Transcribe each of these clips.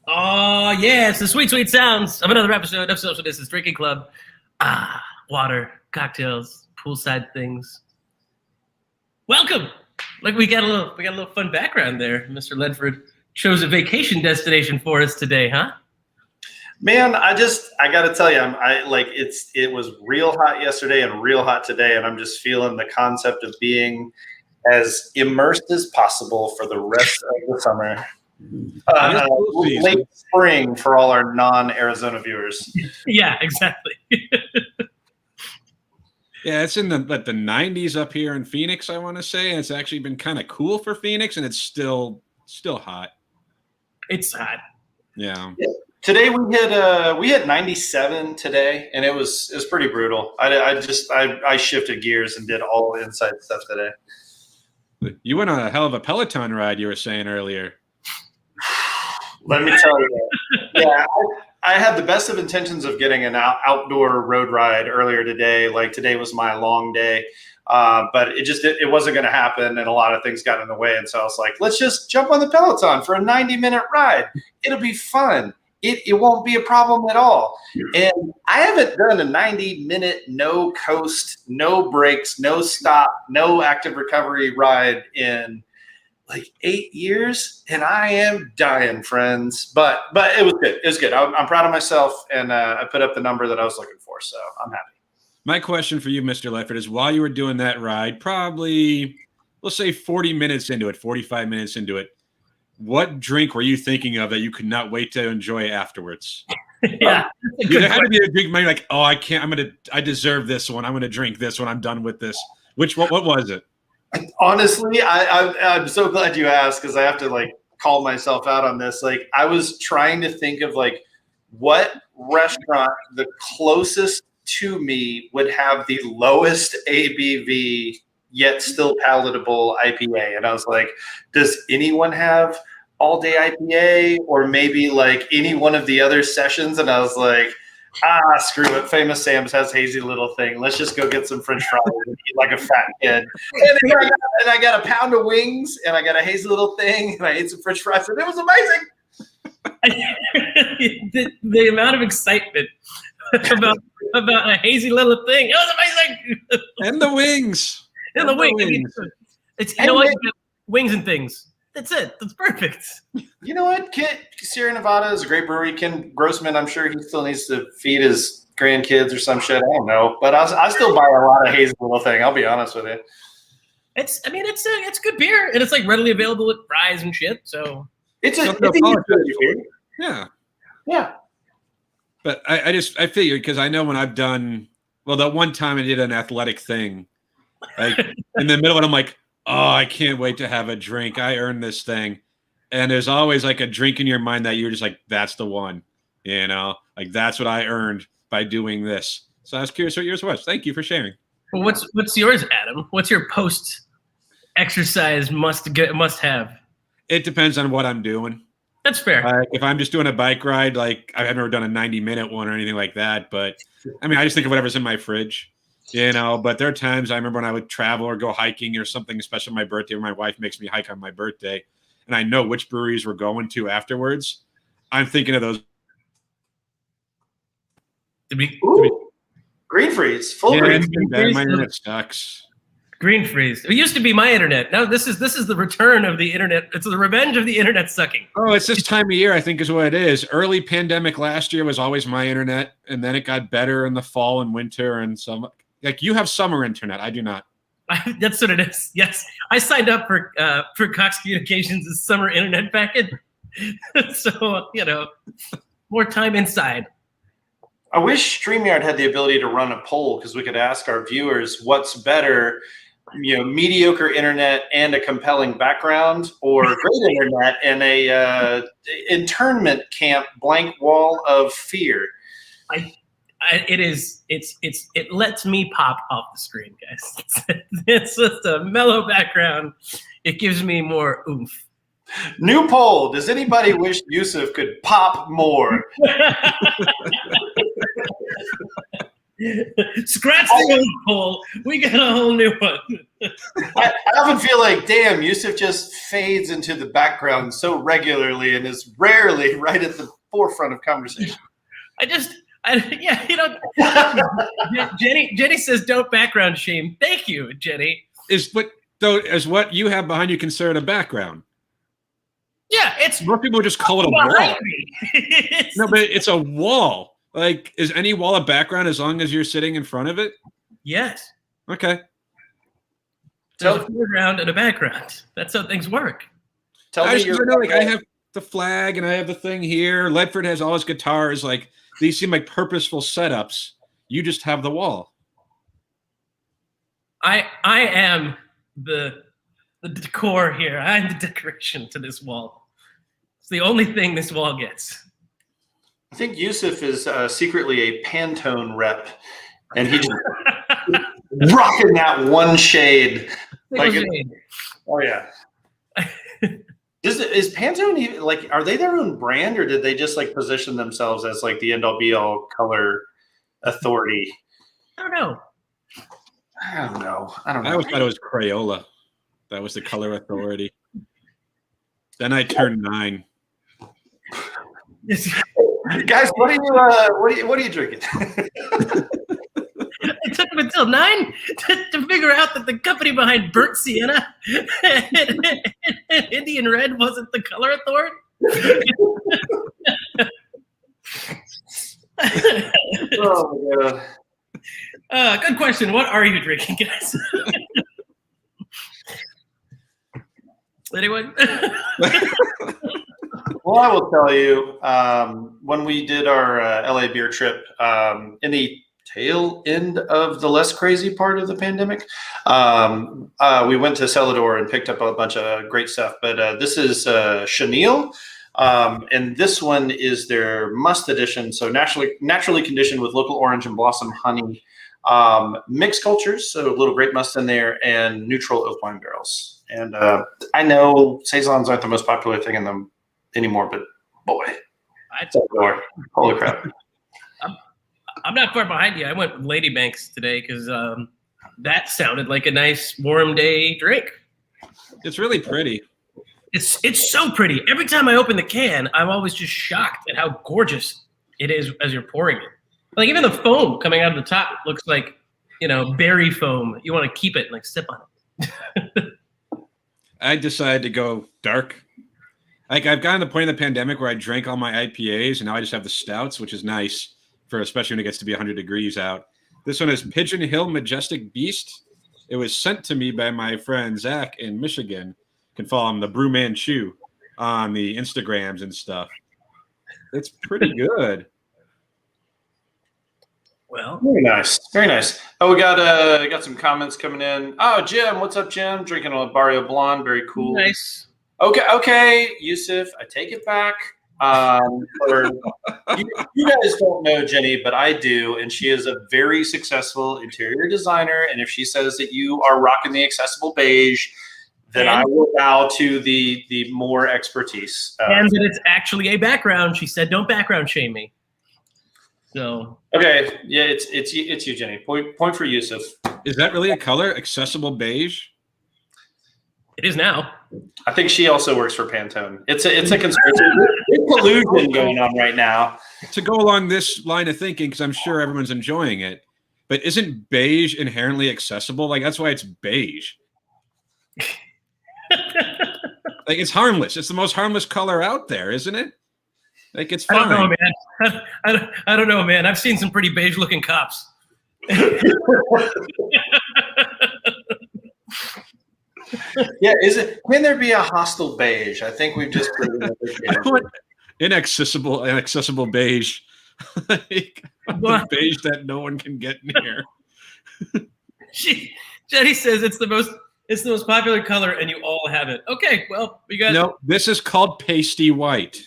Oh, yeah, it's the sweet, sweet sounds of another episode of Social Distance Drinking Club. Water, cocktails, poolside things. Welcome. Look, we got a little fun background there. Mr. Ledford chose a vacation destination for us today, huh? Man, I got to tell you, it was real hot yesterday and real hot today, and I'm just feeling the concept of being as immersed as possible for the rest of the summer. Late spring for all our non-Arizona viewers. Yeah, exactly. Yeah, it's in the 90s up here in Phoenix, I want to say, and it's actually been kind of cool for Phoenix, and it's still hot. It's hot. Yeah. Today we hit 97 today, and it was pretty brutal. I shifted gears and did all inside stuff today. You went on a hell of a Peloton ride, you were saying earlier. Let me tell you. Yeah, I had the best of intentions of getting an outdoor road ride earlier today. Like today was my long day, but it wasn't going to happen, and a lot of things got in the way. And so I was like, let's just jump on the Peloton for a 90-minute ride. It'll be fun. It won't be a problem at all. And I haven't done a 90-minute, no coast, no breaks, no stop, no active recovery ride in like 8 years, and I am dying, friends. But it was good. It was good. I'm proud of myself, and I put up the number that I was looking for, so I'm happy. My question for you, Mr. Leffert, is while you were doing that ride, probably, let's say 40 minutes into it, 45 minutes into it, what drink were you thinking of that you could not wait to enjoy afterwards? Yeah. There had to be a drink maybe like, oh, I deserve this one. I'm going to drink this when I'm done with this. What was it? Honestly, I'm so glad you asked, because I have to like call myself out on this. Like, I was trying to think of like what restaurant the closest to me would have the lowest ABV yet still palatable IPA, and I was like, does anyone have all day IPA, or maybe like any one of the other sessions? And I was like, screw it. Famous Sam's has hazy little thing. Let's just go get some French fries and eat like a fat kid. And I got a pound of wings, and I got a hazy little thing, and I ate some French fries, and it was amazing. the amount of excitement about a hazy little thing. It was amazing. And the wings. And the wings. I mean, it's what? Wings and things. That's it. That's perfect. You know what? Sierra Nevada is a great brewery. Ken Grossman, I'm sure he still needs to feed his grandkids or some shit. I don't know. But I still buy a lot of hazy little thing. I'll be honest with you. It's good beer, and it's like readily available at fries and shit. So it's a beer. Yeah. Yeah. But I figured, because I know when I've done, well, that one time I did an athletic thing, like in the middle of it, I'm like, oh, I can't wait to have a drink. I earned this thing. And there's always like a drink in your mind that you're just like, that's the one, like that's what I earned by doing this. So I was curious what yours was. Thank you for sharing. Well, what's yours, Adam? What's your post-exercise must have? It depends on what I'm doing. That's fair. If I'm just doing a bike ride, like I've never done a 90-minute one or anything like that. But I mean, I just think of whatever's in my fridge. But there are times I remember when I would travel or go hiking or something, especially on my birthday, where my wife makes me hike on my birthday, and I know which breweries we're going to afterwards. I'm thinking of those. Green freeze, full green freeze. My internet sucks. Green freeze. It used to be my internet. Now this is the return of the internet. It's the revenge of the internet sucking. Oh, it's this time of year, I think, is what it is. Early pandemic last year was always my internet, and then it got better in the fall and winter, and some. Like, you have summer internet. I do not. That's what it is. Yes. I signed up for Cox Communications' summer internet package. So, more time inside. I wish StreamYard had the ability to run a poll, because we could ask our viewers what's better, mediocre internet and a compelling background, or great internet and a internment camp blank wall of fear. It lets me pop off the screen, guys. It's just a mellow background. It gives me more oomph. New poll. Does anybody wish Yusuf could pop more? Scratch the old poll. We got a whole new one. I often feel like, damn, Yusuf just fades into the background so regularly and is rarely right at the forefront of conversation. Jenny says don't background shame. Thank you, Jenny. Is what you have behind you considered a background? Yeah, it's most people just call it a wall. No, but it's a wall. Like, is any wall a background as long as you're sitting in front of it? Yes. Okay. There's a foreground and a background. That's how things work. I have the flag and I have the thing here. Ledford has all his guitars. Like, these seem like purposeful setups. You just have the wall. I am the decor here. I'm the decoration to this wall. It's the only thing this wall gets. I think Yusuf is secretly a Pantone rep, and he's rocking that one shade. Oh yeah. Is Pantone even, like, are they their own brand, or did they just like position themselves as like the end all be all color authority? I don't know. I always thought it was Crayola. That was the color authority. Then I turned 9. Guys, what are you drinking? It took him until 9 to figure out that the company behind Burnt Sienna and Indian Red wasn't the color authority. Oh my god. Good question. What are you drinking, guys? Anyone? Well, I will tell you, when we did our LA beer trip, in the tail end of the less crazy part of the pandemic, we went to Celador and picked up a bunch of great stuff. But this is Chenille, and this one is their must edition. So naturally conditioned with local orange and blossom honey, mixed cultures, so a little grape must in there, and neutral oak wine barrels. And I know saisons aren't the most popular thing in them anymore, but boy, holy crap! I'm not far behind you. I went with Lady Banks today because that sounded like a nice warm day drink. It's really pretty. It's so pretty. Every time I open the can, I'm always just shocked at how gorgeous it is as you're pouring it. Like, even the foam coming out of the top looks like, berry foam. You want to keep it and like sip on it. I decided to go dark. Like, I've gotten to the point in the pandemic where I drank all my IPAs and now I just have the stouts, which is nice for especially when it gets to be 100 degrees out. This one is Pigeon Hill Majestic Beast. It was sent to me by my friend Zach in Michigan. You can follow him, the Brewman Chew, on the Instagrams and stuff. It's pretty good. Well, very nice, very nice. Oh, we got some comments coming in. Oh, Jim, what's up, Jim? Drinking a Barrio Blonde, very cool. Nice. Okay, Yusuf, I take it back. You guys don't know Jenny, but I do, and she is a very successful interior designer. And if she says that you are rocking the accessible beige, then I will bow to the more expertise. And that it's actually a background. She said, "Don't background shame me." So okay, yeah, it's you, Jenny. Point for Yusuf. Is that really a color, accessible beige? It is now. I think she also works for Pantone. It's a conspiracy. It's collusion going on right now. To go along this line of thinking, because I'm sure everyone's enjoying it, but isn't beige inherently accessible? Like, that's why it's beige. Like, it's harmless. It's the most harmless color out there, isn't it? Like, it's fine. I don't know, man. I don't know, man. I've seen some pretty beige-looking cops. Yeah, can there be a hostile beige? I think we've just inaccessible beige. Like, beige that no one can get near. Jenny says it's the most popular color, and you all have it. Okay, well, we got. No, this is called pasty white,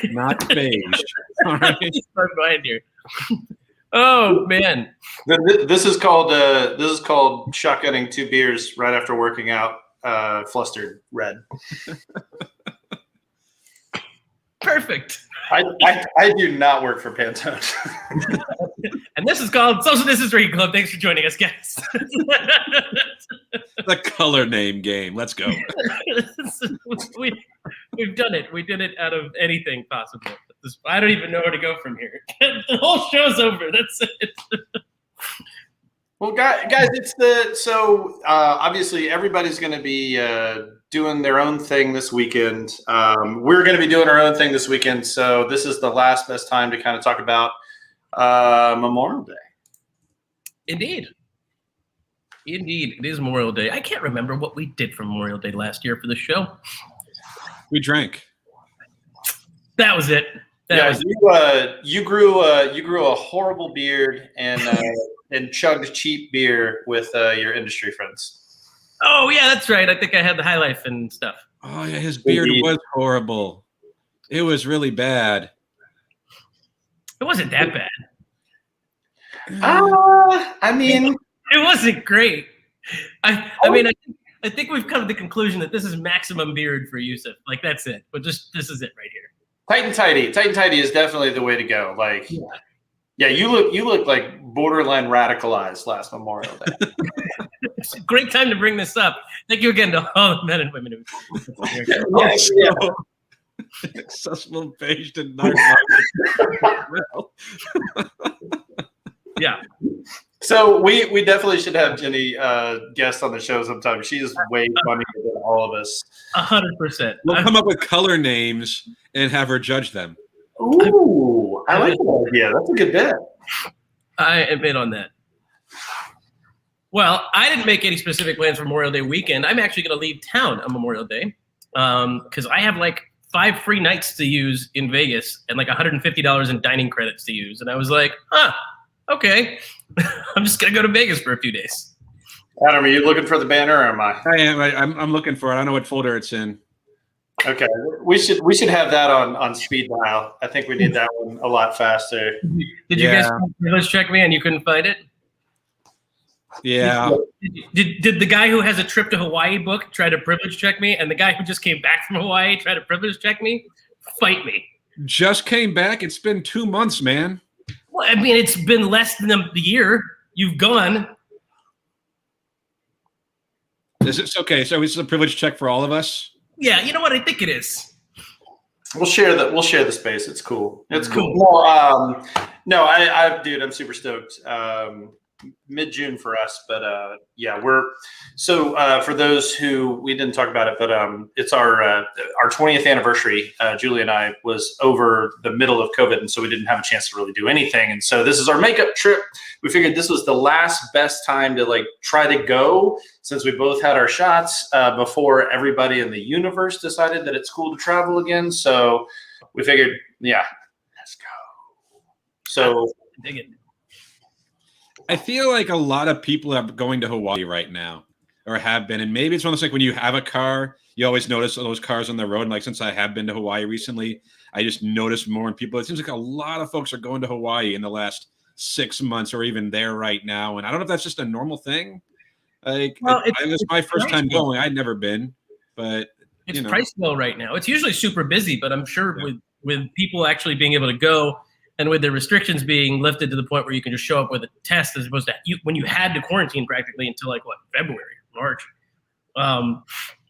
not beige. All right. Behind here. Oh man, this is called shotgunning 2 beers right after working out. Flustered red. Perfect. I do not work for Pantone. And This is called Social Distance Drinking Club. Thanks for joining us, guys. The color name game. Let's go. We've done it. We did it out of anything possible. I don't even know where to go from here. The whole show's over. That's it. Well, guys, obviously everybody's going to be doing their own thing this weekend. We're going to be doing our own thing this weekend, so this is the best time to kind of talk about Memorial Day. Indeed, it is Memorial Day. I can't remember what we did for Memorial Day last year for the show. We drank. That was it. You grew a horrible beard and chugged cheap beer with your industry friends. Oh yeah, that's right. I think I had the High Life and stuff. Oh yeah, his beard was horrible. It was really bad. It wasn't that bad. I mean, it wasn't great. I think we've come to the conclusion that this is maximum beard for Yusuf. Like that's it. But this is it right here. Tight and tidy is definitely the way to go. Like, yeah, you look like borderline radicalized last Memorial Day. It's a great time to bring this up. Thank you again to all the men and women who. Accessible page to Yeah. So we definitely should have Jenny guest on the show sometime. She is way funnier than all of us. 100%. We'll come up with color names and have her judge them. Ooh, I like that idea. That's a good bet. I am in on that. Well, I didn't make any specific plans for Memorial Day weekend. I'm actually going to leave town on Memorial Day because I have like 5 free nights to use in Vegas and like $150 in dining credits to use. And I was like, okay, I'm just going to go to Vegas for a few days. Adam, are you looking for the banner or am I? I am. I'm looking for it. I don't know what folder it's in. Okay, we should have that on speed dial. I think we need that one a lot faster. Did you guys privilege check me and you couldn't find it? Yeah. Did the guy who has a trip to Hawaii book try to privilege check me, and the guy who just came back from Hawaii try to privilege check me? Fight me. Just came back. It's been 2 months, man. Well, I mean, it's been less than the year you've gone. Is it okay? So it's a privilege check for all of us. Yeah, you know what? I think it is. We'll share the space. It's cool. It's cool. Cool. No, dude, I'm super stoked. Mid-June for us, but yeah, for those who we didn't talk about it, but it's our 20th anniversary. Julie and I was over the middle of COVID, and so we didn't have a chance to really do anything. And so this is our makeup trip. We figured this was the best time to like try to go, since we both had our shots before everybody in the universe decided that it's cool to travel again. So we figured, yeah, let's go. So dig it. I feel like a lot of people are going to Hawaii right now, or have been, and maybe it's almost like when you have a car, you always notice those cars on the road. And like since I have been to Hawaii recently, I just noticed more. And people, it seems like a lot of folks are going to Hawaii in the last 6 months, or even there right now. And I don't know if that's just a normal thing. Like, well, it was my first time going. I'd never been, but it's priced well right now. It's usually super busy, but I'm sure with people actually being able to go, and with the restrictions being lifted to the point where you can just show up with a test as opposed to when you had to quarantine practically until like February, March.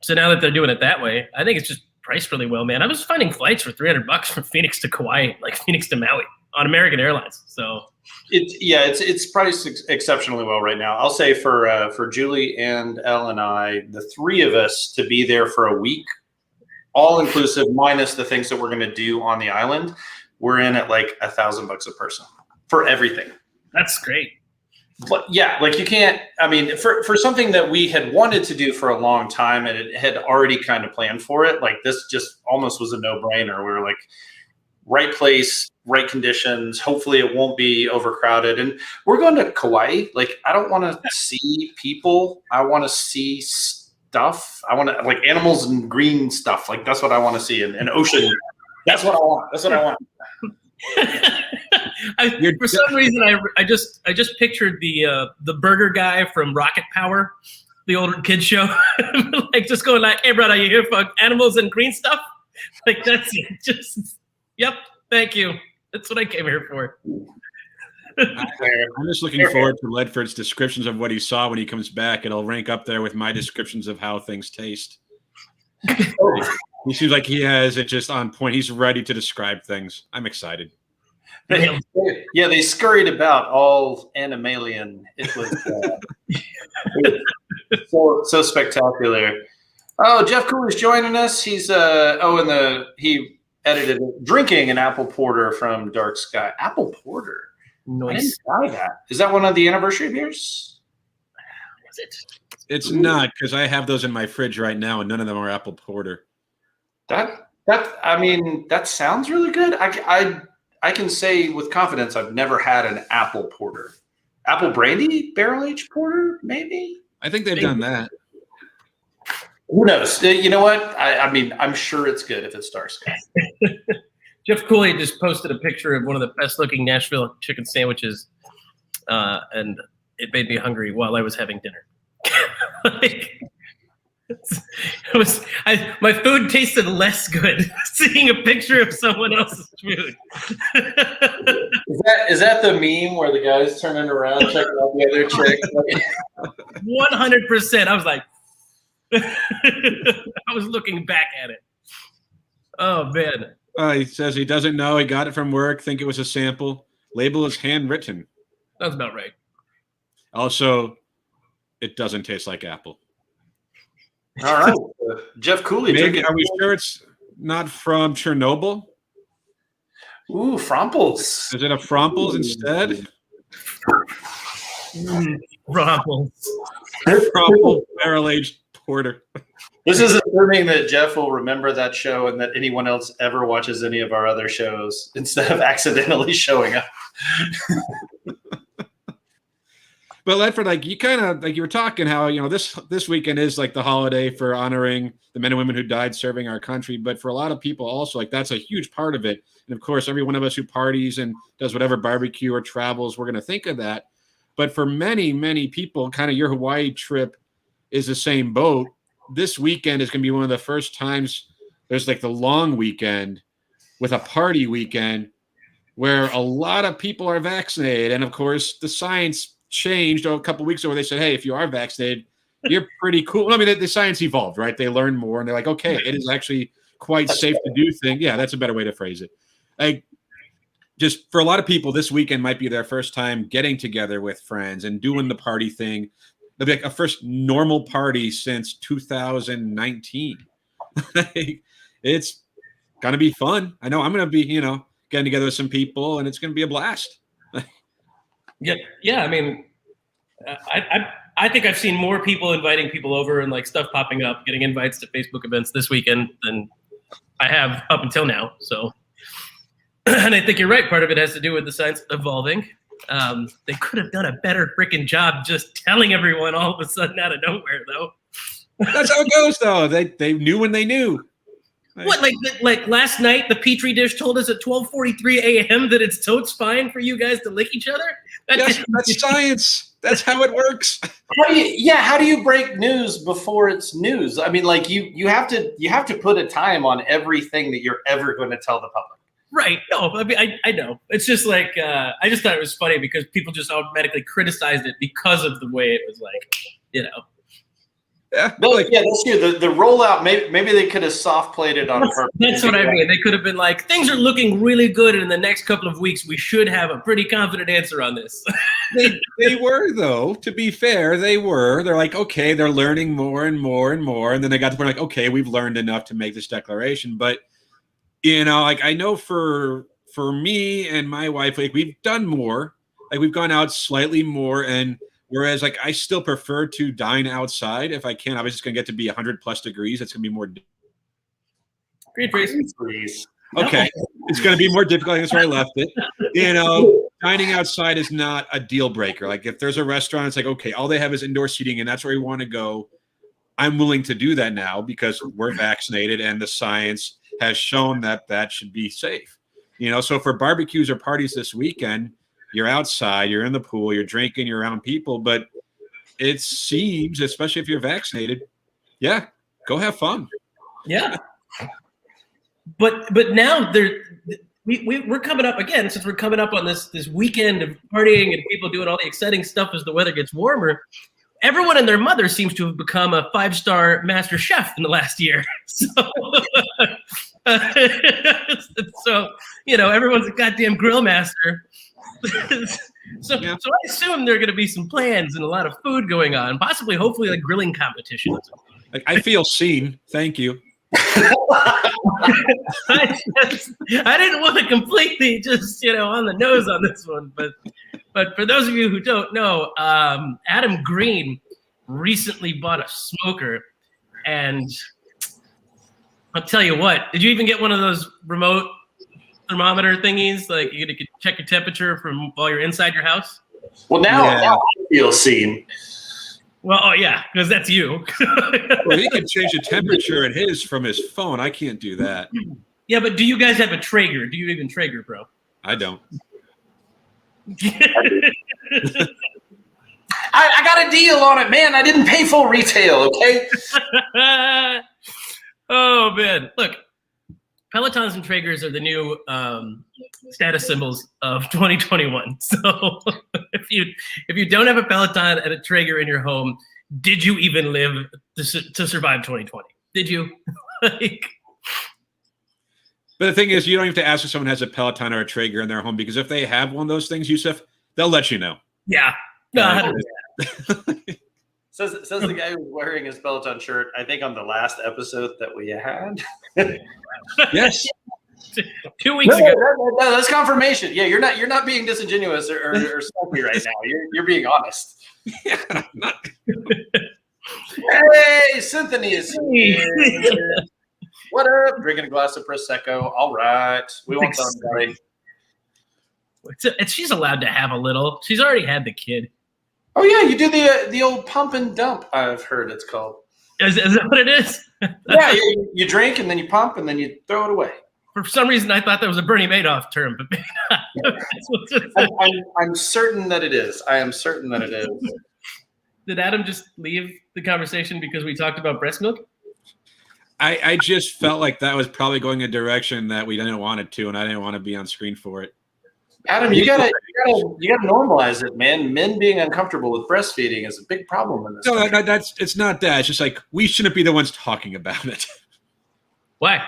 So now that they're doing it that way, I think it's just priced really well, man. I was finding flights for $300 from Phoenix to Kauai, like Phoenix to Maui on American Airlines. So it's priced exceptionally well right now. I'll say for Julie and Elle and I, the 3 of us to be there for a week, all inclusive, minus the things that we're going to do on the island, we're in at like $1,000 a person for everything. That's great. But yeah, like you can't, I mean, for something that we had wanted to do for a long time and it had already kind of planned for it, like this just almost was a no-brainer. We were like, right place, right conditions. Hopefully it won't be overcrowded. And we're going to Kauai. Like, I don't want to see people. I want to see stuff. I want to like animals and green stuff. Like that's what I want to see. And ocean. That's what I want. That's what I want. For some reason, I just pictured the burger guy from Rocket Power, the older kid show, like just going like, "Hey, brother, you here for animals and green stuff?" Like that's it. Just, yep, thank you. That's what I came here for. I'm just looking forward to Ledford's descriptions of what he saw when he comes back. It'll rank up there with my descriptions of how things taste. He seems like he has it just on point. He's ready to describe things. I'm excited. Yeah, they scurried about all animalian. It was so spectacular. Oh, Jeff Cooley's joining us. He's he edited Drinking an Apple Porter from Dark Sky. Apple Porter. Nice. I didn't try that. Is that one of the anniversary beers? Is it? It's not, because I have those in my fridge right now, and none of them are Apple Porter. That sounds really good. I can say with confidence I've never had an apple porter. Apple brandy barrel aged porter, maybe? I think they've done that. Who knows? You know what? I mean, I'm sure it's good if it's Dark Sky. Jeff Cooley just posted a picture of one of the best looking Nashville chicken sandwiches, and it made me hungry while I was having dinner. My food tasted less good seeing a picture of someone else's food. Is that the meme where the guy's turning around checking out the other chick? 100%. I was like, I was looking back at it. Oh man. He says he doesn't know. He got it from work. Think it was a sample. Label is handwritten. That's about right. Also, it doesn't taste like apple. All right, Jeff Cooley. Maybe, are we sure it's not from Chernobyl? Ooh, Fromples. Is it a Fromples instead? Fromples. Fromples barrel-aged porter. This is assuming that Jeff will remember that show and that anyone else ever watches any of our other shows instead of accidentally showing up. But Ledford, like you kind of like you were talking how this weekend is like the holiday for honoring the men and women who died serving our country. But for a lot of people, also like that's a huge part of it. And of course, every one of us who parties and does whatever barbecue or travels, we're going to think of that. But for many people, kind of your Hawaii trip is the same boat. This weekend is going to be one of the first times there's like the long weekend with a party weekend where a lot of people are vaccinated. And of course, the science changed a couple of weeks ago where they said, hey, if you are vaccinated, you're pretty cool. I mean, the science evolved, right? They learned more and they're like, okay, it is actually quite safe to do things. Yeah, that's a better way to phrase it. Like, just for a lot of people, this weekend might be their first time getting together with friends and doing the party thing. It'll be like a first normal party since 2019. It's going to be fun. I know I'm going to be, getting together with some people and it's going to be a blast. Yeah. I mean, I think I've seen more people inviting people over and like stuff popping up, getting invites to Facebook events this weekend than I have up until now. So, and I think you're right. Part of it has to do with the science evolving. They could have done a better freaking job just telling everyone all of a sudden out of nowhere, though. That's how it goes, though. They knew when they knew. What, like last night, the Petri dish told us at 12:43 a.m. that it's totes fine for you guys to lick each other? Yes, that's science. That's how it works. How do you break news before it's news? I mean, like you have to put a time on everything that you're ever going to tell the public. Right. No, I mean, I know. It's just like, I just thought it was funny because people just automatically criticized it because of the way it was like, Yeah, but that's true. The rollout, maybe they could have soft played it on purpose. That's what I mean. They could have been like, things are looking really good, and in the next couple of weeks, we should have a pretty confident answer on this. They were, though. To be fair, they were. They're like, okay, they're learning more and more and more, and then they got to the point like, okay, we've learned enough to make this declaration. But like I know for me and my wife, like we've done more. Like we've gone out slightly more, and whereas like I still prefer to dine outside if I can. Obviously, it's going to get to be 100+ degrees. It's going to be more. Green freeze. Okay, it's going to be more difficult. That's where I left it. Dining outside is not a deal breaker. Like if there's a restaurant, it's like, okay, all they have is indoor seating and that's where we want to go. I'm willing to do that now because we're vaccinated and the science has shown that should be safe. So for barbecues or parties this weekend, you're outside, you're in the pool, you're drinking, you're around people, but it seems, especially if you're vaccinated, yeah, go have fun. Yeah. But now we're coming up again, since we're coming up on this weekend of partying and people doing all the exciting stuff as the weather gets warmer. Everyone and their mother seems to have become a 5-star master chef in the last year. So everyone's a goddamn grill master. So I assume there are going to be some plans and a lot of food going on, possibly, hopefully, like grilling competitions. Like, I feel seen. Thank you. I didn't want to completely just on the nose on this one, but for those of you who don't know, Adam Green recently bought a smoker, and I'll tell you what. Did you even get one of those remote thermometer thingies, like you could check your temperature from while you're inside your house? Well, now I feel seen. Well, oh yeah, because that's you. Well, he can change the temperature in his from his phone. I can't do that. Yeah, but do you guys have a Traeger? Do you even Traeger, bro? I don't. I got a deal on it, man. I didn't pay full retail, okay? Oh man, look, Pelotons and Traegers are the new status symbols of 2021. So if you don't have a Peloton and a Traeger in your home, did you even live to survive 2020? Did you? But the thing is, you don't have to ask if someone has a Peloton or a Traeger in their home, because if they have one of those things, Yusuf, they'll let you know. Yeah. No, Says the guy who's wearing his Peloton shirt, I think on the last episode that we had. Yes. 2 weeks ago. No, that's confirmation. Yeah, you're not being disingenuous or salty right now. You're being honest. Yeah, I'm not. Hey, Cynthia is here. What up? Drinking a glass of Prosecco. All right. We won't tell anybody. She's allowed to have a little. She's already had the kid. Oh, yeah. You do the old pump and dump, I've heard it's called. Is that what it is? Yeah, you drink and then you pump and then you throw it away. For some reason, I thought that was a Bernie Madoff term, but maybe not. I'm certain that it is. I am certain that it is. Did Adam just leave the conversation because we talked about breast milk? I just felt like that was probably going a direction that we didn't want it to, and I didn't want to be on screen for it. Adam, you gotta normalize it, man. Men being uncomfortable with breastfeeding is a big problem in this. No, it's not that. It's just like we shouldn't be the ones talking about it. Why?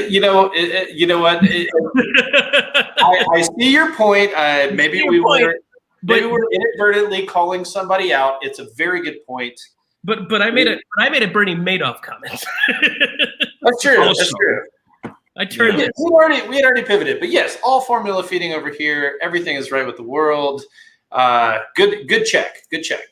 You know what? I see your point. Maybe we were inadvertently calling somebody out. It's a very good point. But I made a Bernie Madoff comment. That's true. That's true. I turned it. We had already pivoted, but yes, all formula feeding over here. Everything is right with the world. Good check. Good check.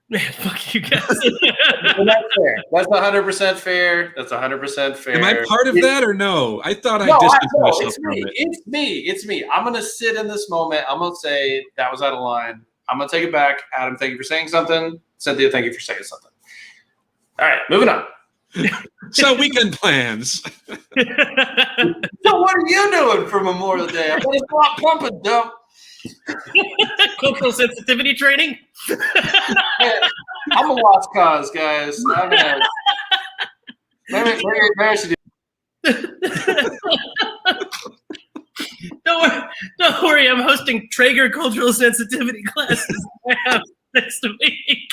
Man, fuck you guys. That's fair. That's 100% fair. That's 100% fair. Am I part of that or no? I thought I distanced myself from it. It's me. I'm gonna sit in this moment. I'm gonna say that was out of line. I'm gonna take it back. Adam, thank you for saying something. Cynthia, thank you for saying something. All right, moving on. So weekend plans. So what are you doing for Memorial Day? I'm gonna stop pump and dump. Cultural sensitivity training. I'm a lost cause, guys. Maybe I should do. Don't worry. I'm hosting Traeger cultural sensitivity classes next week.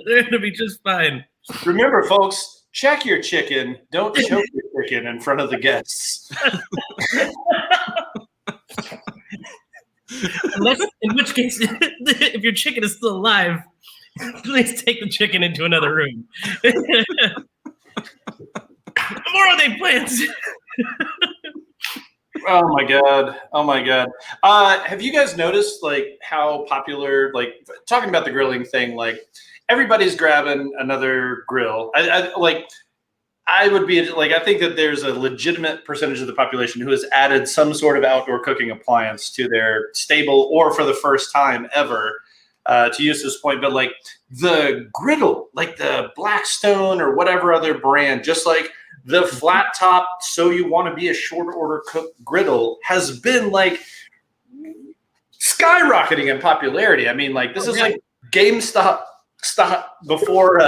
They're gonna be just fine. Remember, folks, check your chicken. Don't choke your chicken in front of the guests. In which case, if your chicken is still alive, please take the chicken into another room. Memorial Day plans. Oh my god. Have you guys noticed like how popular, like talking about the grilling thing, like everybody's grabbing another grill. I would be like, I think that there's a legitimate percentage of the population who has added some sort of outdoor cooking appliance to their stable, or for the first time ever, to use this point. But like the griddle, like the Blackstone or whatever other brand, just like the flat top, so you want to be a short order cook griddle, has been like skyrocketing in popularity. I mean, like this is like GameStop stop before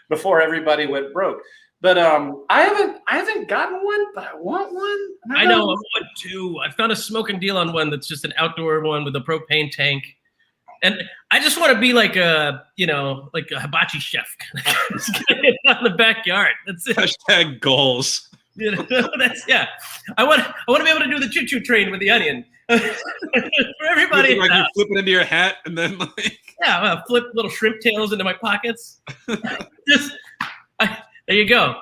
before everybody went broke. But I haven't gotten one, but I want one. I know I want two. I found a smoking deal on one that's just an outdoor one with a propane tank. And I just want to be like a hibachi chef. Just get it out in the backyard. That's it. Hashtag goals. I want to be able to do the choo-choo train with the onion for everybody. Like you flip it into your hat and then flip little shrimp tails into my pockets. There you go.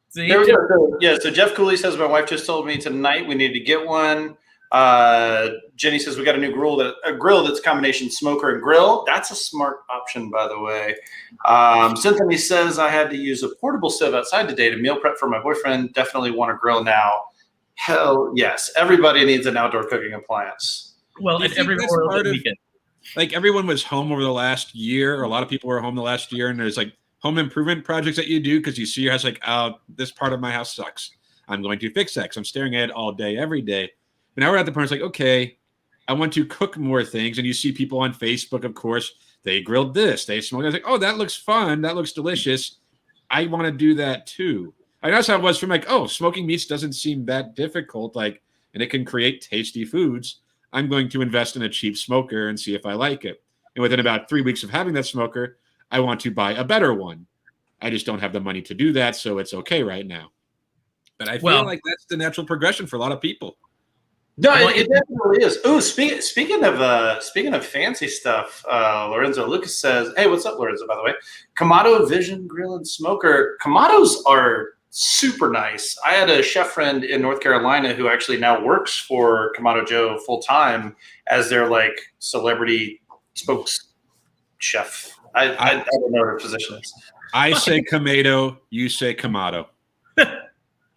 See? There we go. So Jeff Cooley says, my wife just told me tonight we need to get one. Jenny says we got a new grill that's a combination smoker and grill. That's a smart option, by the way. Cynthia says I had to use a portable stove outside today to meal prep for my boyfriend. Definitely want a grill now. Hell yes. Everybody needs an outdoor cooking appliance. Well, and every weekend. Like everyone was home over the last year. A lot of people were home the last year, and there's like home improvement projects that you do because you see your house like, oh, this part of my house sucks. I'm going to fix that because I'm staring at it all day, every day. But now we're at the point it's like, okay, I want to cook more things. And you see people on Facebook, of course, they grilled this, they smoked it. I was like, oh, that looks fun. That looks delicious. I want to do that too. I know that's how it was from like, oh, smoking meats doesn't seem that difficult. Like, and it can create tasty foods. I'm going to invest in a cheap smoker and see if I like it. And within about 3 weeks of having that smoker, I want to buy a better one. I just don't have the money to do that, so it's okay right now. But I feel like that's the natural progression for a lot of people. No, it definitely is. Oh, speaking of fancy stuff, Lorenzo Lucas says, "Hey, what's up, Lorenzo? By the way, Kamado Vision Grill and Smoker. Kamados are super nice. I had a chef friend in North Carolina who actually now works for Kamado Joe full time as their like celebrity spokes chef. I don't know what her position is. I say Kamado, you say Kamado.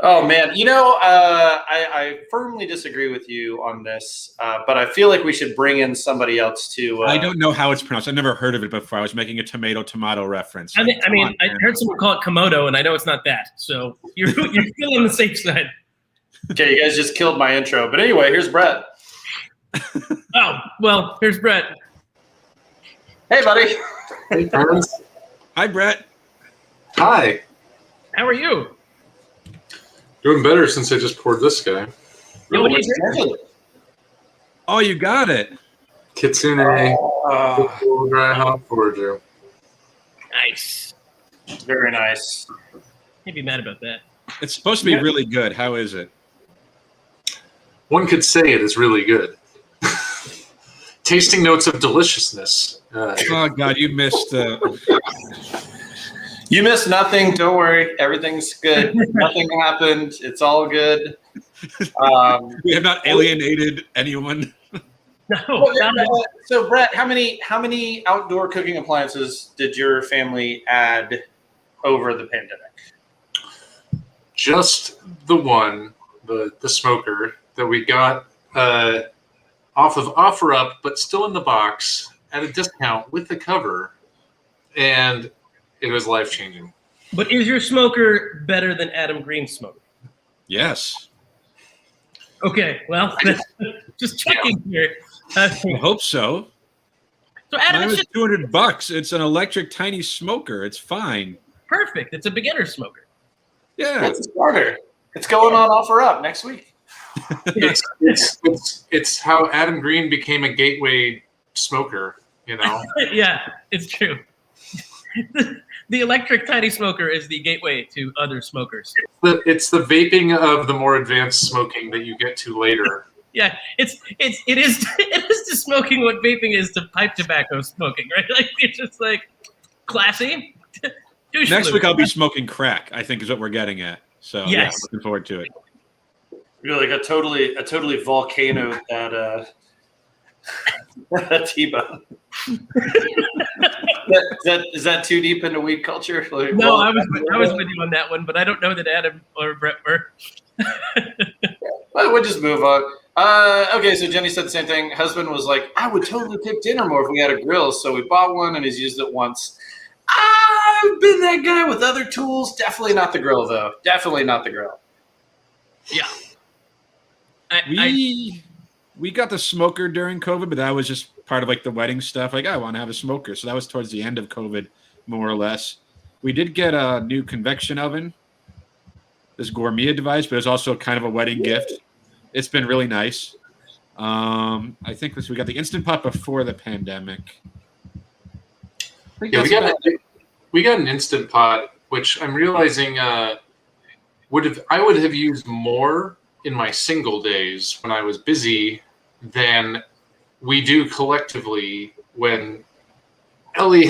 Oh man, I firmly disagree with you on this, but I feel like we should bring in somebody else to. I don't know how it's pronounced. I've never heard of it before. I was making a tomato reference. I heard someone call it Komodo, and I know it's not that. So you're still on the safe side. Okay, you guys just killed my intro, but anyway, here's Brett. Oh well, here's Brett. Hey, buddy. Hey, friends. Hi, Brett. Hi. How are you? Doing better since I just poured this guy. Yo, what are you drinking? Oh, you got it. Kitsune dry hop porter. Nice. Very nice. Can't be mad about that. It's supposed to be really good. How is it? One could say it is really good. Tasting notes of deliciousness. Oh, God, you missed You missed nothing. Don't worry. Everything's good. Nothing happened. It's all good. We have not alienated anyone. No. So, Brett, how many outdoor cooking appliances did your family add over the pandemic? Just the one, the smoker that we got off of OfferUp, but still in the box at a discount with the cover, and it was life-changing. But is your smoker better than Adam Green's smoker? Yes. Okay, well, just checking here. I hope so. So Adam, mine it's was $200. It's an electric tiny smoker. It's fine. Perfect. It's a beginner smoker. Yeah. It's a starter. It's going on OfferUp next week. It's how Adam Green became a gateway smoker, Yeah, it's true. The electric tiny smoker is the gateway to other smokers. It's the vaping of the more advanced smoking that you get to later. Yeah, it is to smoking what vaping is to pipe tobacco smoking, right? Like it's just like classy. Next week I'll be smoking crack, I think is what we're getting at. So yes. Yeah, looking forward to it. You're like a totally volcano that T-bone. Is that too deep into weed culture? Like, no, I was with you on that one, but I don't know that Adam or Brett were. Well, we'll just move on. Okay, so Jenny said the same thing. Husband was like, I would totally cook dinner more if we had a grill, so we bought one and he's used it once. I've been that guy with other tools. Definitely not the grill, though. Definitely not the grill. Yeah. we got the smoker during COVID, but that was just part of like the wedding stuff. Like, I want to have a smoker. So that was towards the end of COVID, more or less. We did get a new convection oven, this gourmet device, but it's also kind of a wedding gift. It's been really nice. I think we got the Instant Pot before the pandemic. Yeah, we got an Instant Pot, which I'm realizing I would have used more in my single days when I was busy than we do collectively when Ellie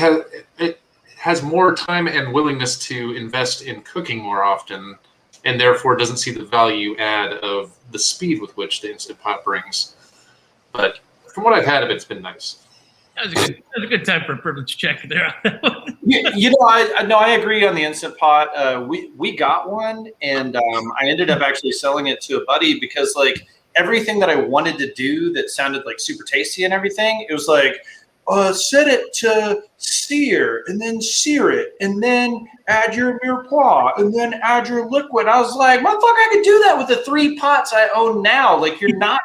has more time and willingness to invest in cooking more often, and therefore doesn't see the value add of the speed with which the Instant Pot brings. But from what I've had of it, it's been nice. That was a good time for a privilege check there. I agree on the Instant Pot. We got one, and I ended up actually selling it to a buddy because like everything that I wanted to do that sounded like super tasty and everything, it was like, set it to sear and then sear it and then add your mirepoix and then add your liquid. I was like, motherfucker, I could do that with the 3 pots I own now. Like you're not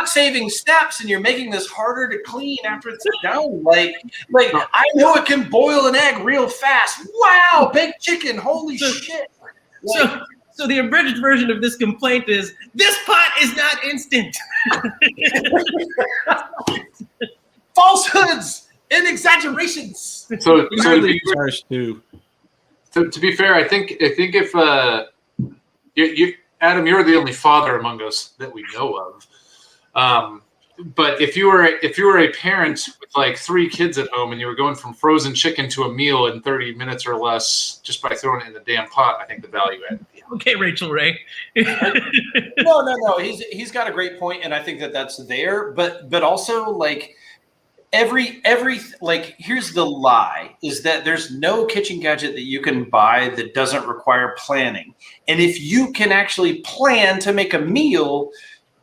saving steps and you're making this harder to clean after it's done. Like I know it can boil an egg real fast. Wow, baked chicken, holy shit. Like, so the abridged version of this complaint is, this pot is not instant. Falsehoods and exaggerations. So to be fair, I think if you Adam, you're the only father among us that we know of. But if you were a parent with like 3 kids at home and you were going from frozen chicken to a meal in 30 minutes or less just by throwing it in the damn pot, I think the value add. Okay, Rachel Ray. No. He's got a great point, and I think that's there. But also like every like here's the lie is that there's no kitchen gadget that you can buy that doesn't require planning. And if you can actually plan to make a meal,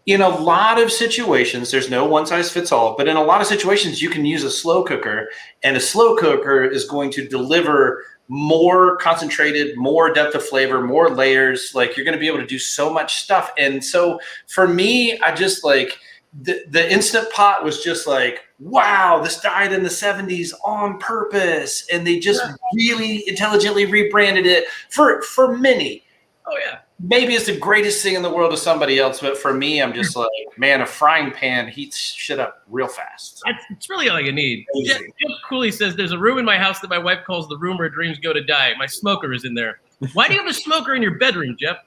in a lot of situations, there's no one size fits all, but in a lot of situations you can use a slow cooker, and a slow cooker is going to deliver more concentrated, more depth of flavor, more layers. Like you're going to be able to do so much stuff. And so for me, I just like the Instant Pot was just like, wow, this died in the 70s on purpose. And they just really intelligently rebranded it for many. Oh yeah. Maybe it's the greatest thing in the world to somebody else, but for me, I'm just like, man, a frying pan heats shit up real fast. It's really all you need. Jeff Cooley says, there's a room in my house that my wife calls the room where dreams go to die. My smoker is in there. Why do you have a smoker in your bedroom, Jeff?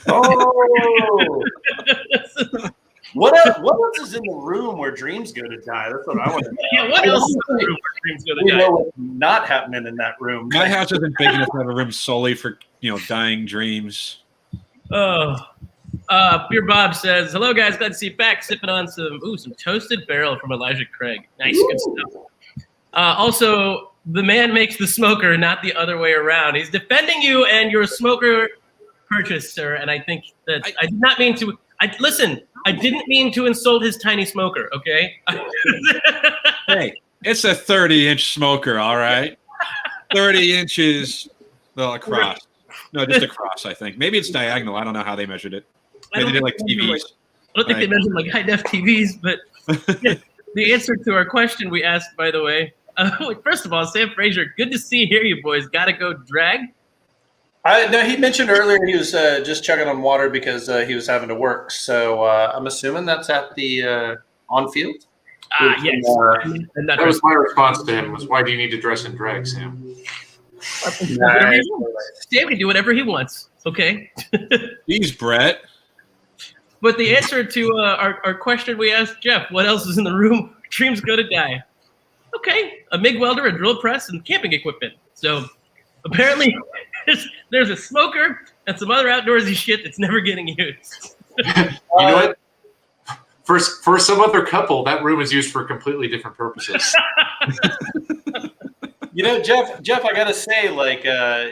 Oh. What else is in the room where dreams go to die? That's what I want to know. Yeah, what else is in the room where dreams go to die? Know what's not happening in that room. My house isn't big enough to have a room solely for dying dreams. Oh, Beer Bob says, hello guys, glad to see you back. Sipping on some toasted barrel from Elijah Craig. Nice, good stuff. Also, the man makes the smoker, not the other way around. He's defending you and your smoker purchase, sir. And I think that I did not mean to. I didn't mean to insult his tiny smoker. Okay. Hey, it's a 30-inch smoker, all right. 30 inches across. No, just across, I think. Maybe it's diagonal. I don't know how they measured it. Maybe they did like TVs. I don't think they measured like high-def TVs, but the answer to our question we asked, by the way, first of all, Sam Frazier, good to hear you boys. Got to go drag? No, he mentioned earlier he was just chugging on water because he was having to work. So I'm assuming that's at the on-field? Yes. That was my response to him, was why do you need to dress in drag, Sam? Sam can do whatever he wants. Okay. He's Brett. But the answer to our question we asked Jeff, what else is in the room? Dreams go to die. Okay, a MIG welder, a drill press, and camping equipment. So apparently there's a smoker and some other outdoorsy shit that's never getting used. You know what? For some other couple, that room is used for completely different purposes. Jeff, I gotta say, like, I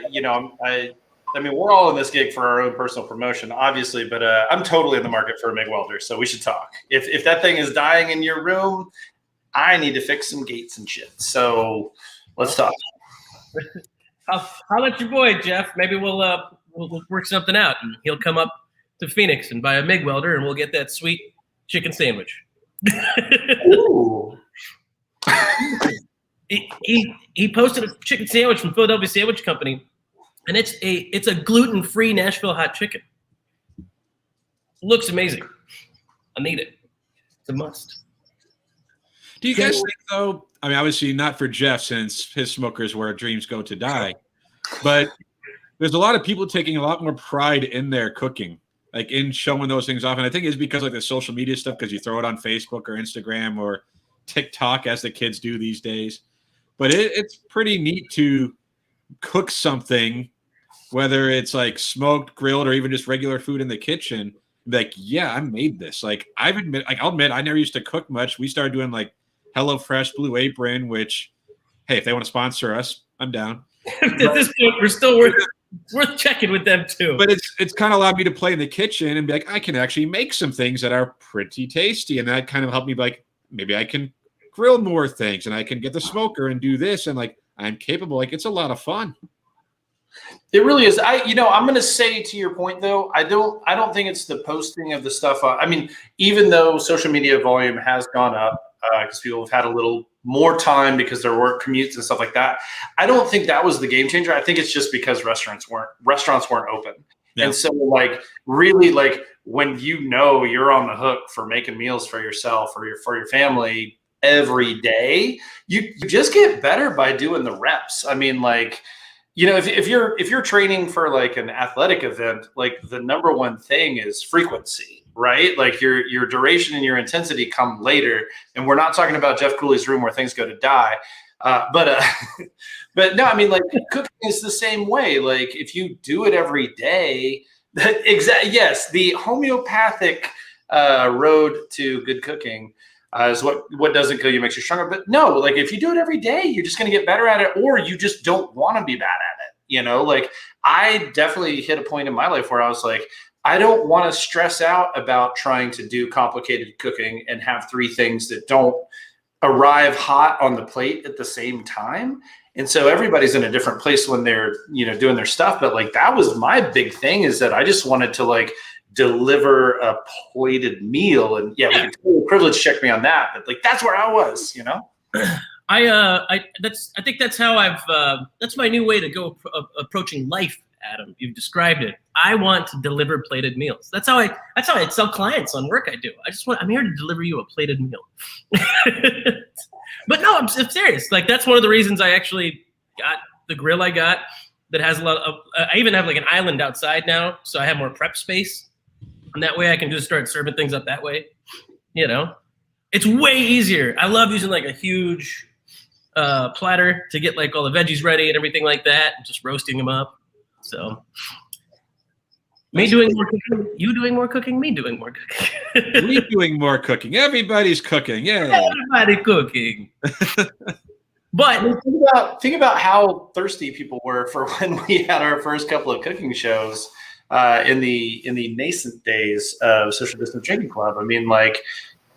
mean, we're all in this gig for our own personal promotion, obviously, but I'm totally in the market for a MIG welder, so we should talk. If that thing is dying in your room, I need to fix some gates and shit. So let's talk. I'll let your boy, Jeff. Maybe we'll work something out, and he'll come up to Phoenix and buy a MIG welder, and we'll get that sweet chicken sandwich. Ooh. He posted a chicken sandwich from Philadelphia Sandwich Company, and it's a gluten-free Nashville hot chicken. Looks amazing. I need it. It's a must. Do you guys think, though? I mean, obviously not for Jeff, since his smokers where dreams go to die, but there's a lot of people taking a lot more pride in their cooking, like in showing those things off. And I think it's because like the social media stuff, because you throw it on Facebook or Instagram or TikTok, as the kids do these days. But it's pretty neat to cook something, whether it's like smoked, grilled, or even just regular food in the kitchen. Like, yeah, I made this. Like, I'll admit, I never used to cook much. We started doing like HelloFresh, Blue Apron, which, hey, if they want to sponsor us, I'm down. At this point, we're still worth checking with them too. But it's kind of allowed me to play in the kitchen and be like, I can actually make some things that are pretty tasty, and that kind of helped me be like, maybe I can grill more things, and I can get the smoker and do this, and like I'm capable. Like, it's a lot of fun. It really is. I'm going to say, to your point though, I don't think it's the posting of the stuff. I mean, even though social media volume has gone up because people have had a little more time because their work commutes and stuff like that, I don't think that was the game changer. I think it's just because restaurants weren't open. Yeah. And so like really like when you're on the hook for making meals for yourself or for your family every day, you just get better by doing the reps. I mean, like, if you're training for like an athletic event, like the number one thing is frequency, right? Like your duration and your intensity come later. And we're not talking about Jeff Cooley's room where things go to die. But no, I mean, like cooking is the same way. Like if you do it every day, yes, the homeopathic road to good cooking is what doesn't kill you makes you stronger. But no, like if you do it every day, you're just going to get better at it, or you just don't want to be bad at it. Like I definitely hit a point in my life where I was like, I don't want to stress out about trying to do complicated cooking and have three things that don't arrive hot on the plate at the same time. And so everybody's in a different place when they're, doing their stuff. But like, that was my big thing, is that I just wanted to like deliver a plated meal. And yeah, we can totally privilege check me on that, but like, that's where I was, I think that's how that's my new way to go approaching life, Adam. You've described it. I want to deliver plated meals. That's how I tell clients on work I do. I'm here to deliver you a plated meal. But no, I'm serious. Like that's one of the reasons I actually got the grill I got that has a lot of, I even have like an island outside now. So I have more prep space. And that way I can just start serving things up that way. It's way easier. I love using like a huge platter to get like all the veggies ready and everything like that, and just roasting them up. So me doing more cooking, you doing more cooking, me doing more cooking. We doing more cooking. Everybody's cooking. Yeah. Everybody cooking. But think about how thirsty people were for when we had our first couple of cooking shows in the nascent days of Social Distance Drinking Club. I mean, like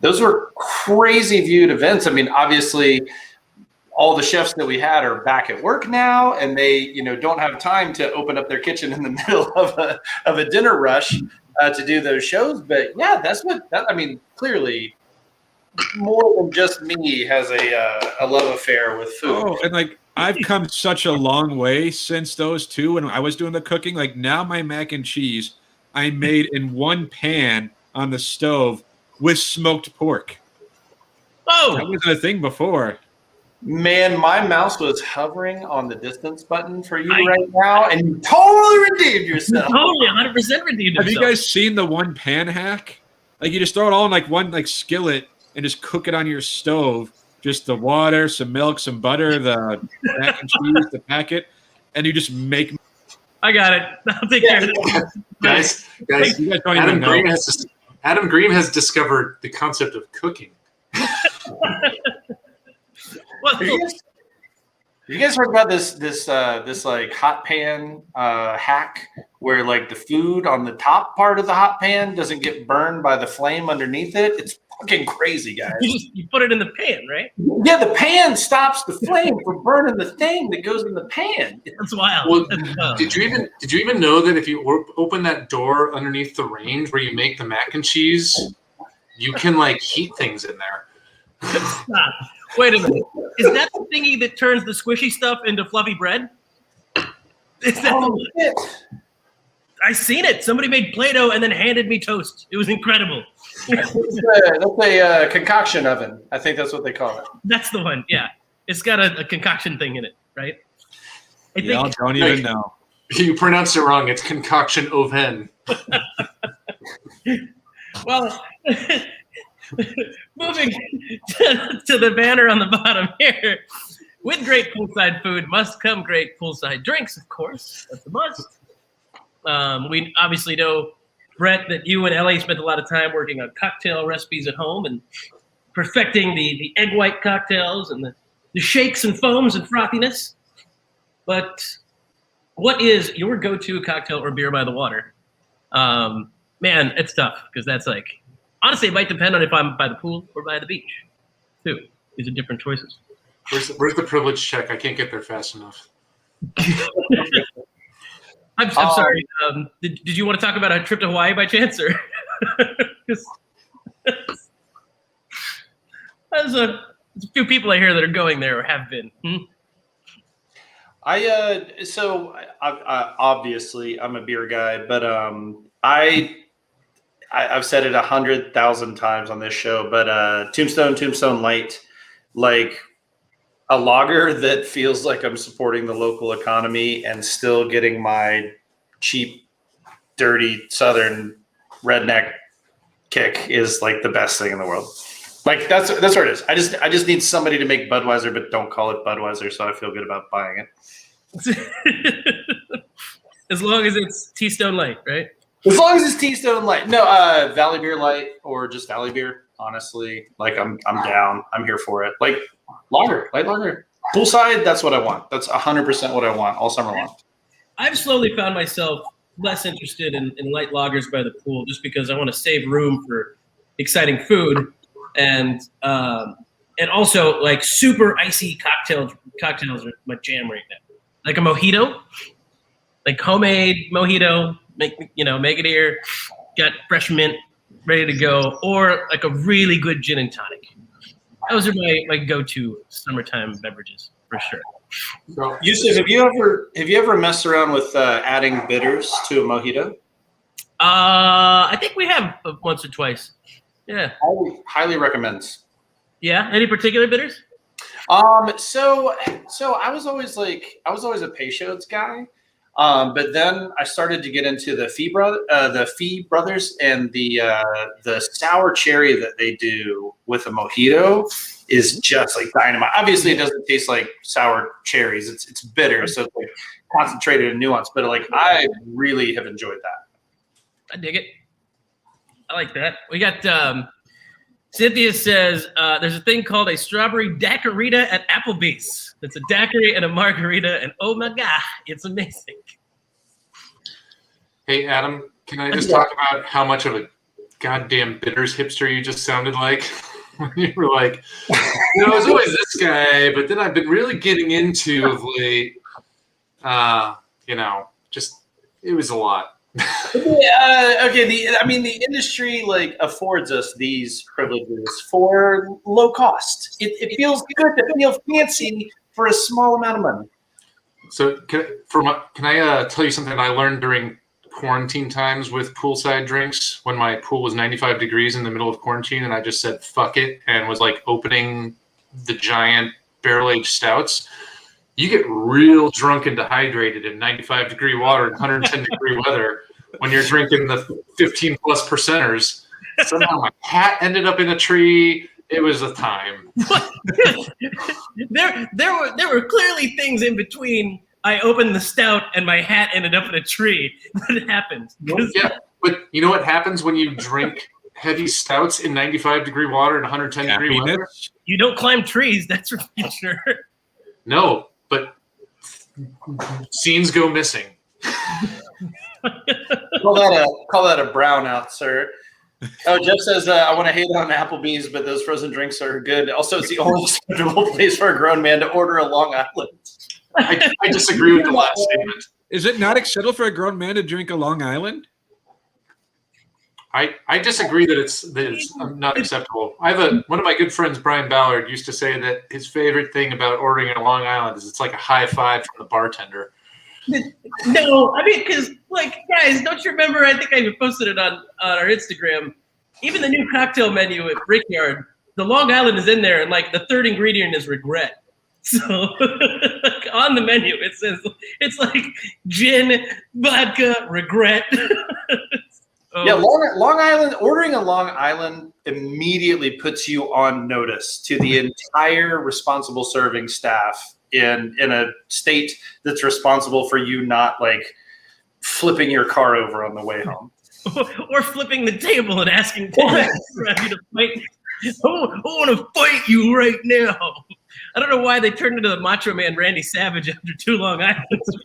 those were crazy viewed events. I mean, obviously all the chefs that we had are back at work now, and they, don't have time to open up their kitchen in the middle of a dinner rush to do those shows. But yeah, clearly more than just me has a love affair with food. Oh, and like I've come such a long way since those two when I was doing the cooking. Like now my mac and cheese I made in one pan on the stove with smoked pork. Oh, that wasn't a thing before. Man, my mouse was hovering on the distance button for you right now, and you totally redeemed yourself. Totally, 100% redeemed yourself. Have you guys seen the one pan hack? Like you just throw it all in like one like skillet and just cook it on your stove. Just the water, some milk, some butter, the mac and cheese, the packet, and you just make. I got it. I'll take care of it. Guys, you guys don't even know. Adam Green has discovered the concept of cooking. Have you guys heard about this like hot pan hack where like the food on the top part of the hot pan doesn't get burned by the flame underneath it? It's fucking crazy, guys. You put it in the pan, right? Yeah, the pan stops the flame from burning the thing that goes in the pan. That's wild. Well, That's wild. did you even know that if you open that door underneath the range where you make the mac and cheese, you can like heat things in there. Stop. Wait a minute. Is that the thingy that turns the squishy stuff into fluffy bread? Is that shit. I seen it. Somebody made Play-Doh and then handed me toast. It was incredible. That's a concoction oven. I think that's what they call it. That's the one. Yeah, it's got a concoction thing in it, right? I Y'all think. don't even know. You pronounced it wrong. It's concoction oven. Well, moving to the banner on the bottom here. With great poolside food must come great poolside drinks, of course. That's a must. We obviously know, Brett, that you and Ellie spent a lot of time working on cocktail recipes at home and perfecting the egg white cocktails and the shakes and foams and frothiness. But what is your go-to cocktail or beer by the water? Man, it's tough because that's like, honestly, it might depend on if I'm by the pool or by the beach, too. These are different choices. Where's the privilege check? I can't get there fast enough. I'm sorry. Did you want to talk about a trip to Hawaii by chance, or? There's a few people I hear that are going there or have been. Obviously I'm a beer guy, but I've said it 100,000 times on this show, but Tombstone Light, like a lager that feels like I'm supporting the local economy and still getting my cheap, dirty Southern redneck kick is like the best thing in the world. Like that's where it is. I just need somebody to make Budweiser, but don't call it Budweiser, so I feel good about buying it. As long as it's T-Stone Light, right? As long as it's T-Stone Light. No, Valley Beer Light or just Valley Beer. Honestly, like I'm down. I'm here for it. Like light lager, poolside. That's what I want. That's 100% what I want all summer long. I've slowly found myself less interested in light lagers by the pool, just because I want to save room for exciting food, and also like super icy cocktails are my jam right now. Like a mojito, like homemade mojito. Make it here, got fresh mint ready to go, or like a really good gin and tonic. Those are my go-to summertime beverages for sure. So, Yusuf, have you ever messed around with adding bitters to a mojito? I think we have once or twice. Yeah. Highly recommends. Yeah. Any particular bitters? So I was always a Peychaud's guy. But then I started to get into the Fee brothers, and the sour cherry that they do with a mojito is just like dynamite. Obviously, it doesn't taste like sour cherries; it's bitter, so it's like concentrated and nuanced. But like, I really have enjoyed that. I dig it. I like that. We got Cynthia says there's a thing called a strawberry daiquirita at Applebee's. It's a daiquiri and a margarita, and oh my god, it's amazing. Hey, Adam, can I just talk about how much of a goddamn bitters hipster you just sounded like? You were like, I was always this guy, but then I've been really getting into of late. Just it was a lot. Yeah. Okay. The industry like affords us these privileges for low cost. It feels good to feel fancy for a small amount of money. So can I tell you something I learned during quarantine times with poolside drinks when my pool was 95 degrees in the middle of quarantine, and I just said fuck it and was like opening the giant barrel-aged stouts. You get real drunk and dehydrated in 95 degree water and 110 degree weather when you're drinking the 15 plus percenters. Somehow my hat ended up in a tree. It was a time. There were clearly things in between. I opened the stout and my hat ended up in a tree. That happened. Yeah, but you know what happens when you drink heavy stouts in 95 degree water and 110 degree weather? You don't climb trees, that's for sure. No, but scenes go missing. Call that a brownout, sir. Oh, Jeff says, I want to hate on Applebee's, but those frozen drinks are good. Also, it's the only acceptable place for a grown man to order a Long Island. I disagree with the last statement. Is it not acceptable for a grown man to drink a Long Island? I disagree that it's not acceptable. I have one of my good friends, Brian Ballard, used to say that his favorite thing about ordering a Long Island is it's like a high five from the bartender. No, I mean, because, like, guys, don't you remember? I think I posted it on our Instagram. Even the new cocktail menu at Brickyard, the Long Island is in there, and, like, the third ingredient is regret. So, like, on the menu, it says, it's like gin, vodka, regret. Yeah, Long Island, ordering a Long Island immediately puts you on notice to the entire responsible serving staff in a state that's responsible for you not, like, flipping your car over on the way home. Or flipping the table and asking for you to fight. I want to fight you right now. I don't know why they turned into the Macho Man Randy Savage after 2 Long Islands.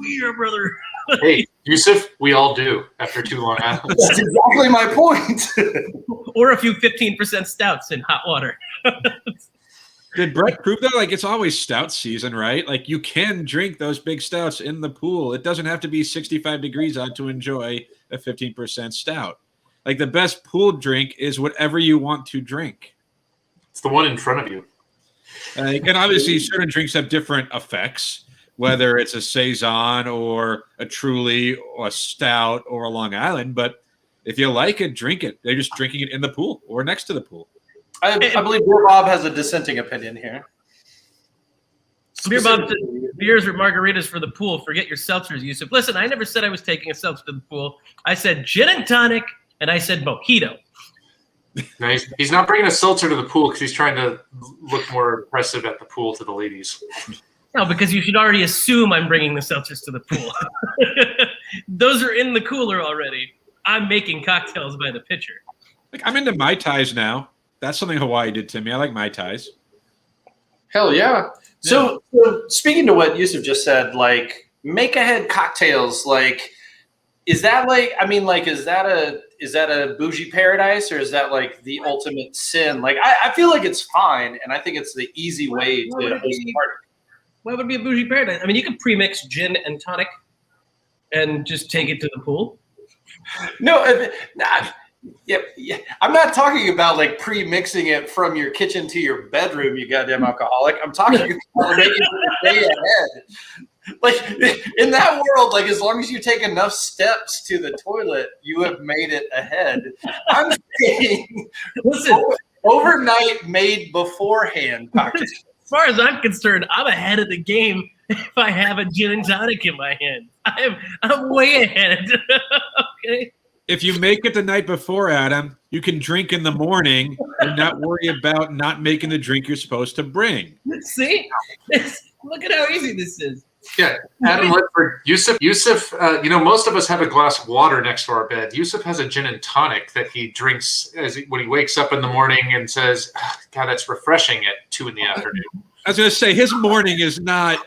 Here, brother. Hey, Yusuf, we all do after 2 Long Islands. That's exactly my point. Or a few 15% stouts in hot water. Did Brett prove that? Like, it's always stout season, right? Like, you can drink those big stouts in the pool. It doesn't have to be 65 degrees out to enjoy a 15% stout. Like, the best pool drink is whatever you want to drink. It's the one in front of you. And obviously, certain drinks have different effects, whether it's a Saison or a Truly or a Stout or a Long Island. But if you like it, drink it. They're just drinking it in the pool or next to the pool. I believe Beer Bob has a dissenting opinion here. Beer Bob said, beers or margaritas for the pool. Forget your seltzers, Yusuf. Listen, I never said I was taking a seltzer to the pool. I said gin and tonic, and I said mojito. No, he's not bringing a seltzer to the pool because he's trying to look more impressive at the pool to the ladies. No, because you should already assume I'm bringing the seltzers to the pool. Those are in the cooler already. I'm making cocktails by the pitcher. Like, I'm into Mai Tais now. That's something Hawaii did to me. I like Mai Tais. Hell yeah. So speaking to what Yusuf just said, like, make ahead cocktails, like, is that like, I mean, like, is that a bougie paradise, or is that like the ultimate sin? Like, I feel like it's fine, and I think it's the easy way to host a party. Why would it be a bougie paradise? I mean, you can pre-mix gin and tonic and just take it to the pool. No, yeah. I'm not talking about like pre-mixing it from your kitchen to your bedroom, you goddamn alcoholic. I'm talking about making it a day ahead. Like, in that world, like, as long as you take enough steps to the toilet, you have made it ahead. I'm saying, listen, overnight made beforehand cocktails. As far as I'm concerned, I'm ahead of the game if I have a gin and tonic in my hand. I'm way ahead. Okay. If you make it the night before, Adam, you can drink in the morning and not worry about not making the drink you're supposed to bring. See? Look at how easy this is. Yeah, Adam Ledford, Yusuf, most of us have a glass of water next to our bed. Yusuf has a gin and tonic that he drinks when he wakes up in the morning and says, God, that's refreshing at 2 in the afternoon. I was going to say, his morning is not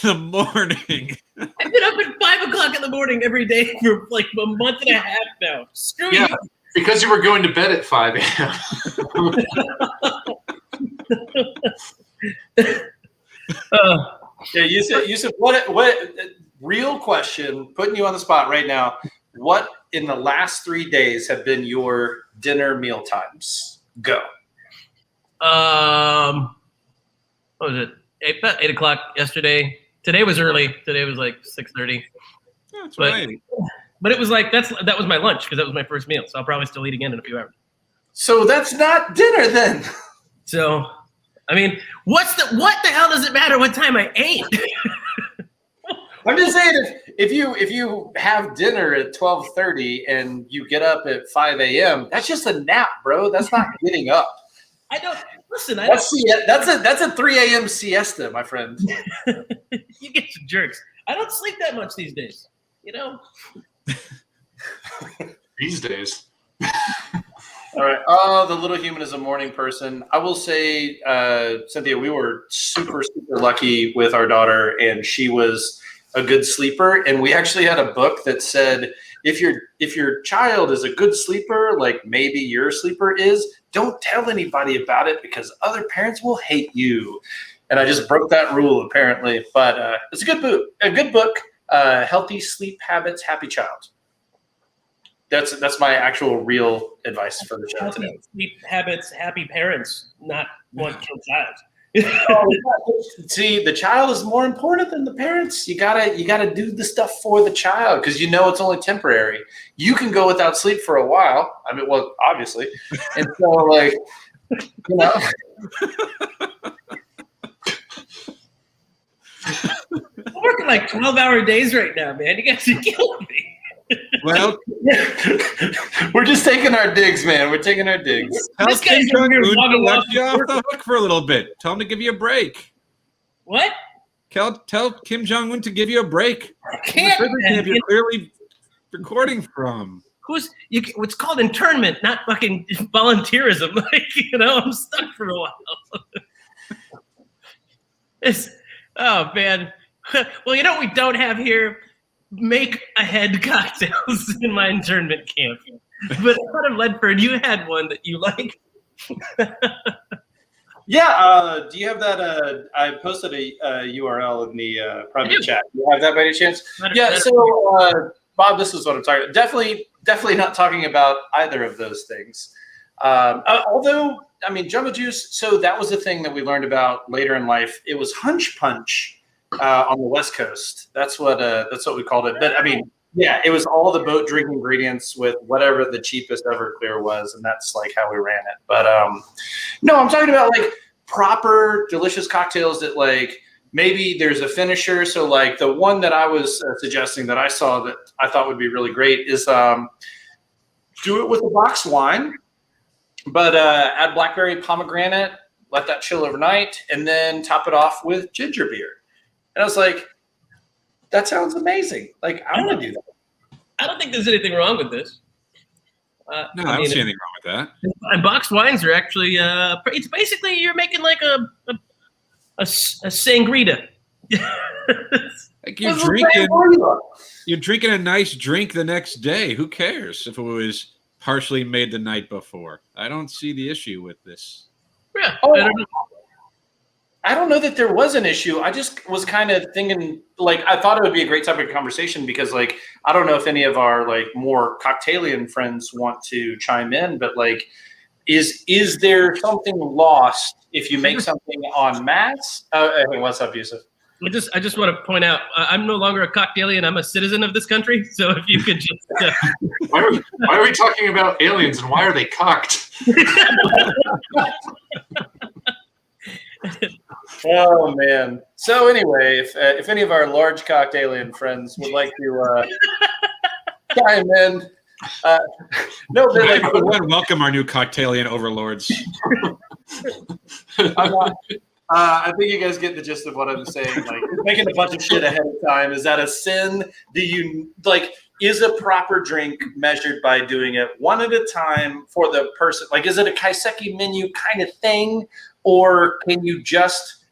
the morning. I've been up at 5 o'clock in the morning every day for like a month and a half now. Screw you. Because you were going to bed at 5 a.m. Yeah, Yusuf, what real question, putting you on the spot right now, what in the last 3 days have been your dinner meal times? Go. What was it? 8 o'clock yesterday. Today was early. Today was like 6:30. That's right. But it was like that was my lunch because that was my first meal. So I'll probably still eat again in a few hours. So that's not dinner then. So, I mean, what the hell does it matter what time I ate? I'm just saying, if you have dinner at 12:30 and you get up at 5 a.m., that's just a nap, bro. That's not getting up. I don't listen. That's a 3 a.m. siesta, my friend. You get some jerks. I don't sleep that much these days. You know. These days. All right. Oh, the little human is a morning person. I will say, Cynthia, we were super, super lucky with our daughter, and she was a good sleeper. And we actually had a book that said, if your child is a good sleeper, like maybe your sleeper is, don't tell anybody about it because other parents will hate you. And I just broke that rule, apparently. But it's a good book. Healthy Sleep Habits, Happy Child. That's my actual real advice for the show today. Sleep habits, happy parents, not one kill child. See, the child is more important than the parents. You gotta do the stuff for the child because you know it's only temporary. You can go without sleep for a while. I mean, well, obviously, and so like, you know. I'm working like 12-hour days right now, man. You guys are killing me. Well, we're just taking our digs, man. We're taking our digs. Tell This guy's Kim over here Jong-un to logging let off you off work. the hook for a little bit. Tell him to give you a break. What? Tell Kim Jong-un to give you a break. I can't. If you're clearly recording from. It's called internment, not fucking volunteerism. Like, I'm stuck for a while. Oh man. Well, you know what we don't have here? Make ahead cocktails in my internment camp. But out of Ledford, you had one that you like. Yeah. Do you have that? I posted a URL in the private chat. Do you have that by any chance? Yeah. So, Bob, this is what I'm talking about. Definitely not talking about either of those things. Although, I mean, Jumbo Juice. So that was the thing that we learned about later in life. It was Hunch Punch on the West Coast. That's what we called it. But I mean, yeah, it was all the boat drink ingredients with whatever the cheapest Everclear was, and that's like how we ran it. But no, I'm talking about like proper delicious cocktails that like maybe there's a finisher. So like the one that I was suggesting that I saw that I thought would be really great is do it with a box wine, but add blackberry, pomegranate, let that chill overnight, and then top it off with ginger beer. And I was like, that sounds amazing. Like, I want to do that. I don't think there's anything wrong with this. No, I don't see anything wrong with that. And boxed wines are actually, it's basically you're making like a sangria. Like you're drinking a nice drink the next day. Who cares if it was partially made the night before? I don't see the issue with this. Yeah. I don't know that there was an issue. I just was kind of thinking, like, I thought it would be a great topic of conversation because, like, I don't know if any of our, like, more cocktailian friends want to chime in, but, like, is there something lost if you make something en masse? Hey, what's up, Yusuf? I just want to point out, I'm no longer a cocktailian. I'm a citizen of this country. So if you could just... Why are we talking about aliens and why are they cocked? Oh man! So anyway, if any of our large cocktailian friends would like to chime in, no, they like welcome our new cocktailian overlords. I think you guys get the gist of what I'm saying. Like making a bunch of shit ahead of time, is that a sin? Do you like? Is a proper drink measured by doing it one at a time for the person? Like, is it a kaiseki menu kind of thing? Or can you just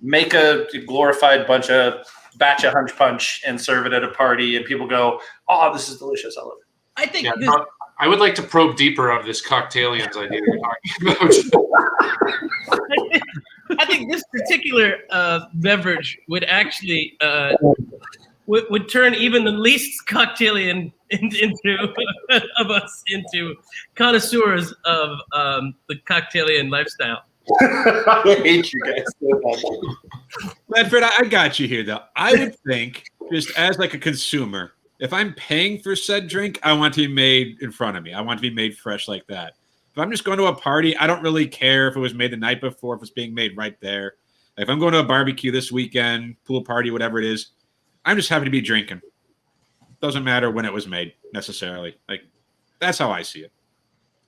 make a glorified batch of Hunch Punch and serve it at a party and people go, oh, this is delicious. I love it. I think I would like to probe deeper on this cocktailians idea you're talking about. I think this particular beverage would actually would turn even the least cocktailian of us into connoisseurs of the cocktailian lifestyle. I hate you guys so much. Ledford, I got you here, though. I would think, just as like a consumer, if I'm paying for said drink, I want to be made in front of me. I want to be made fresh like that. If I'm just going to a party, I don't really care if it was made the night before, if it's being made right there. If I'm going to a barbecue this weekend, pool party, whatever it is, I'm just happy to be drinking. Doesn't matter when it was made, necessarily. Like, that's how I see it.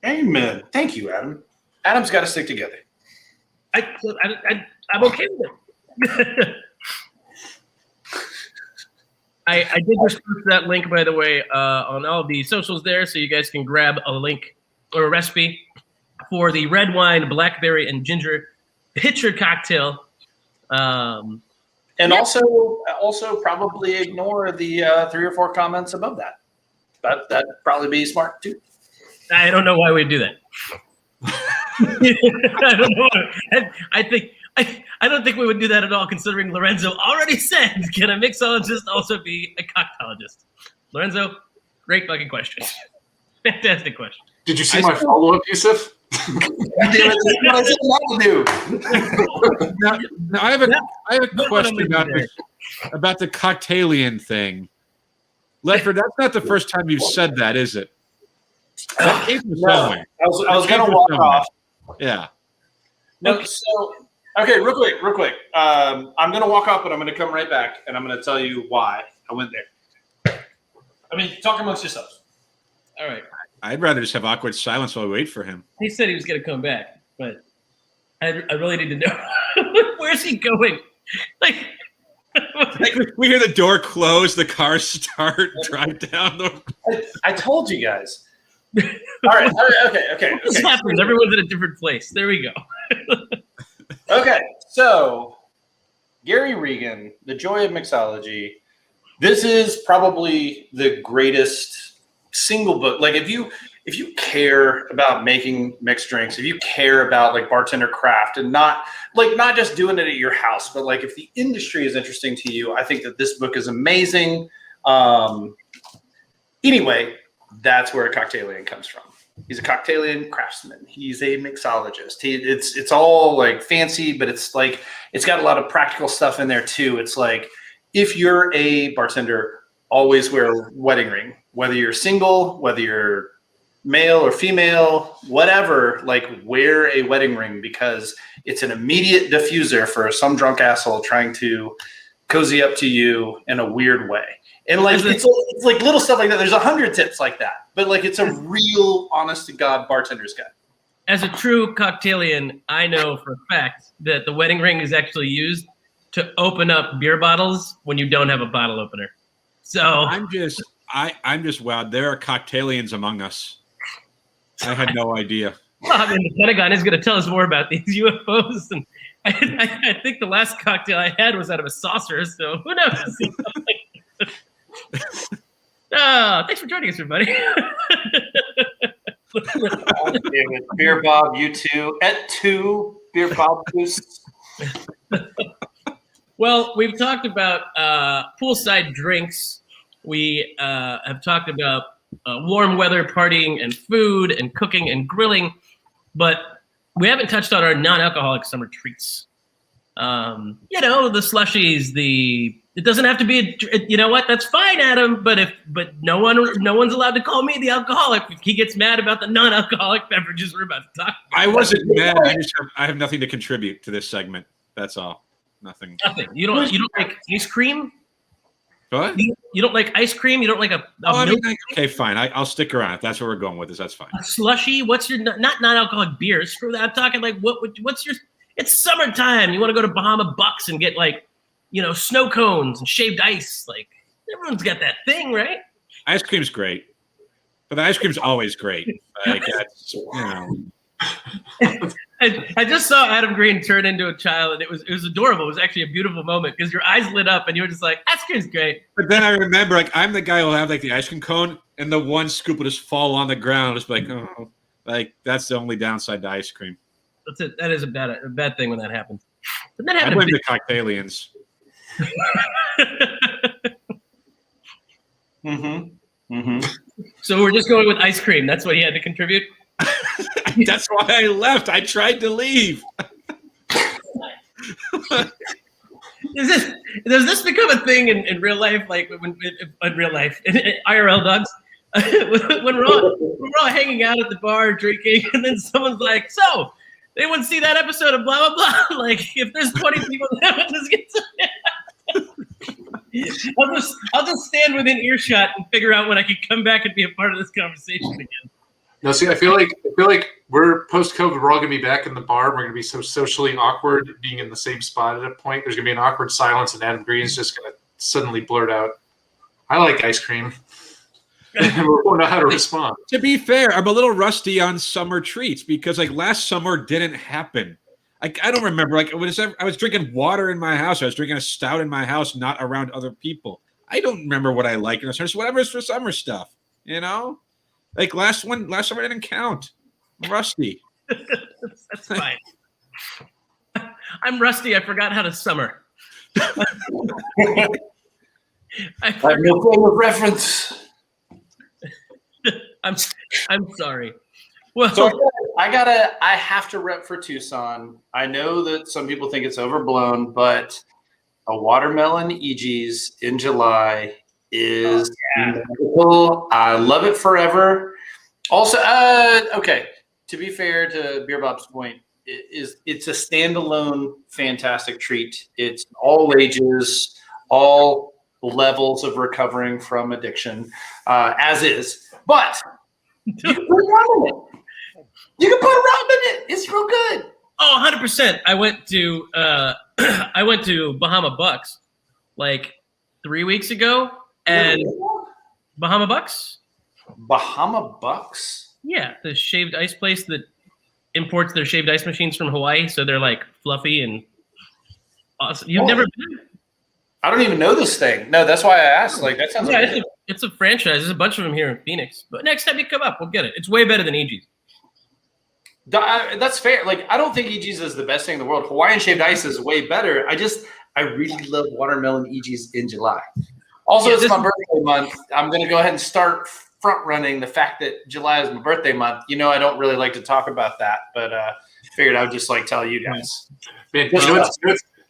Amen. Thank you, Adam. Adam's got to stick together. I'm okay with it. I did just post that link, by the way, on all the socials there, so you guys can grab a link or a recipe for the red wine, blackberry, and ginger pitcher cocktail. And also probably ignore the 3 or 4 comments above that. That'd probably be smart too. I don't know why we'd do that. I don't know. I don't think we would do that at all, considering Lorenzo already said, can a mixologist also be a cocktailologist? Lorenzo, great fucking question. Fantastic question. Did you see my follow-up, Yusuf? That's what I said not to do. Now I have a question about the cocktailian thing. Ledford, that's not the first time you've said that, is it? That came from somewhere. I was going to walk off. Yeah. No, so okay, real quick. I'm going to walk off, but I'm going to come right back, and I'm going to tell you why I went there. I mean, talk amongst yourselves. All right. I'd rather just have awkward silence while we wait for him. He said he was going to come back, but I really need to know where's he going? Like we hear the door close, the car start, drive down. I told you guys. All right. Okay. This happens. Everyone's in a different place. There we go. Okay, so Gary Regan, The Joy of Mixology. This is probably the greatest single book. Like if you care about making mixed drinks, if you care about like bartender craft and not just doing it at your house, but like if the industry is interesting to you, I think that this book is amazing. Anyway, that's where Cocktailian comes from. He's a Cocktailian craftsman. He's a mixologist. It's all like fancy, but it's like it's got a lot of practical stuff in there too. It's like if you're a bartender, always wear a wedding ring, whether you're single, whether you're male or female, whatever. Like wear a wedding ring because it's an immediate diffuser for some drunk asshole trying to cozy up to you in a weird way. And like it's like little stuff like that. There's 100 tips like that, but like it's a real, honest to God bartender's guide. As a true Cocktailian, I know for a fact that the wedding ring is actually used to open up beer bottles when you don't have a bottle opener. So I'm just wowed. There are Cocktailians among us. I had no idea. Well, I mean, the Pentagon is going to tell us more about these UFOs, and I think the last cocktail I had was out of a saucer. So who knows? Thanks for joining us, everybody. Beer Bob, you too. Et tu, Beer Bob Goose. Well, we've talked about poolside drinks. We have talked about warm weather partying and food and cooking and grilling, but we haven't touched on our non-alcoholic summer treats. The slushies, it doesn't have to be you know what? That's fine, Adam. But no one's allowed to call me the alcoholic if he gets mad about the non-alcoholic beverages we're about to talk about. I wasn't mad. I have nothing to contribute to this segment. That's all. Nothing. You don't like ice cream? What? You don't like ice cream? You don't like a milk? Okay, fine. I'll stick around if that's where we're going with this. That's fine. A slushy? What's your not non-alcoholic beer? Screw that. I'm talking like what's your? It's summertime. You want to go to Bahama Bucks and get like, snow cones and shaved ice. Like everyone's got that thing, right? Ice cream's great, but the ice cream's always great. Like that's I just saw Adam Green turn into a child, and it was adorable. It was actually a beautiful moment because your eyes lit up, and you were just like, "Ice cream's great." But then I remember, like, I'm the guy who'll have like the ice cream cone, and the one scoop will just fall on the ground. Just like, oh, like that's the only downside to ice cream. That's it. That is a bad thing when that happens. But that I happened. blame the Cocktailians. So we're just going with ice cream. That's what he had to contribute. That's why I left. I tried to leave. Does this become a thing in real life? Like in real life, in IRL dogs, when we're all hanging out at the bar drinking, and then someone's like, "So, anyone see that episode of blah blah blah?" Like, if there's 20 people that just get I'll just stand within earshot and figure out when I can come back and be a part of this conversation again. No, see, I feel like we're post-COVID. We're all gonna be back in the bar. We're gonna be so socially awkward being in the same spot at a point. There's gonna be an awkward silence, and Adam Green's just gonna suddenly blurt out, "I like ice cream," and we won't know how to respond. To be fair, I'm a little rusty on summer treats because like last summer didn't happen. Like I don't remember. Like I was drinking water in my house. I was drinking a stout in my house, not around other people. I don't remember what I like in the summer. Whatever's for summer stuff, Like last summer didn't count. I'm rusty. That's fine. I'm rusty. I forgot how to summer. I have no frame of reference. I'm sorry. Well, So I have to rep for Tucson. I know that some people think it's overblown, but a watermelon EG's in July is magical. I love it forever. Also, okay, to be fair to Beer Bob's point, it's a standalone fantastic treat. It's all ages, all levels of recovering from addiction, as is. But you can put rum in it. You can put rum in it. It's real good. Oh, 100%. I went to Bahama Bucks like 3 weeks ago, and Bahama Bucks? Bahama Bucks? Yeah, the shaved ice place that imports their shaved ice machines from Hawaii, so they're like fluffy and awesome. You've never been? I don't even know this thing. No, that's why I asked. Like, that sounds like it's a franchise. There's a bunch of them here in Phoenix. But next time you come up, we'll get it. It's way better than EG's. That's fair. Like, I don't think EG's is the best thing in the world. Hawaiian shaved ice is way better. I really love watermelon EG's in July. Also, it's my birthday month. I'm going to go ahead and start front running the fact that July is my birthday month. You know, I don't really like to talk about that, but figured I would just like tell you guys. Man,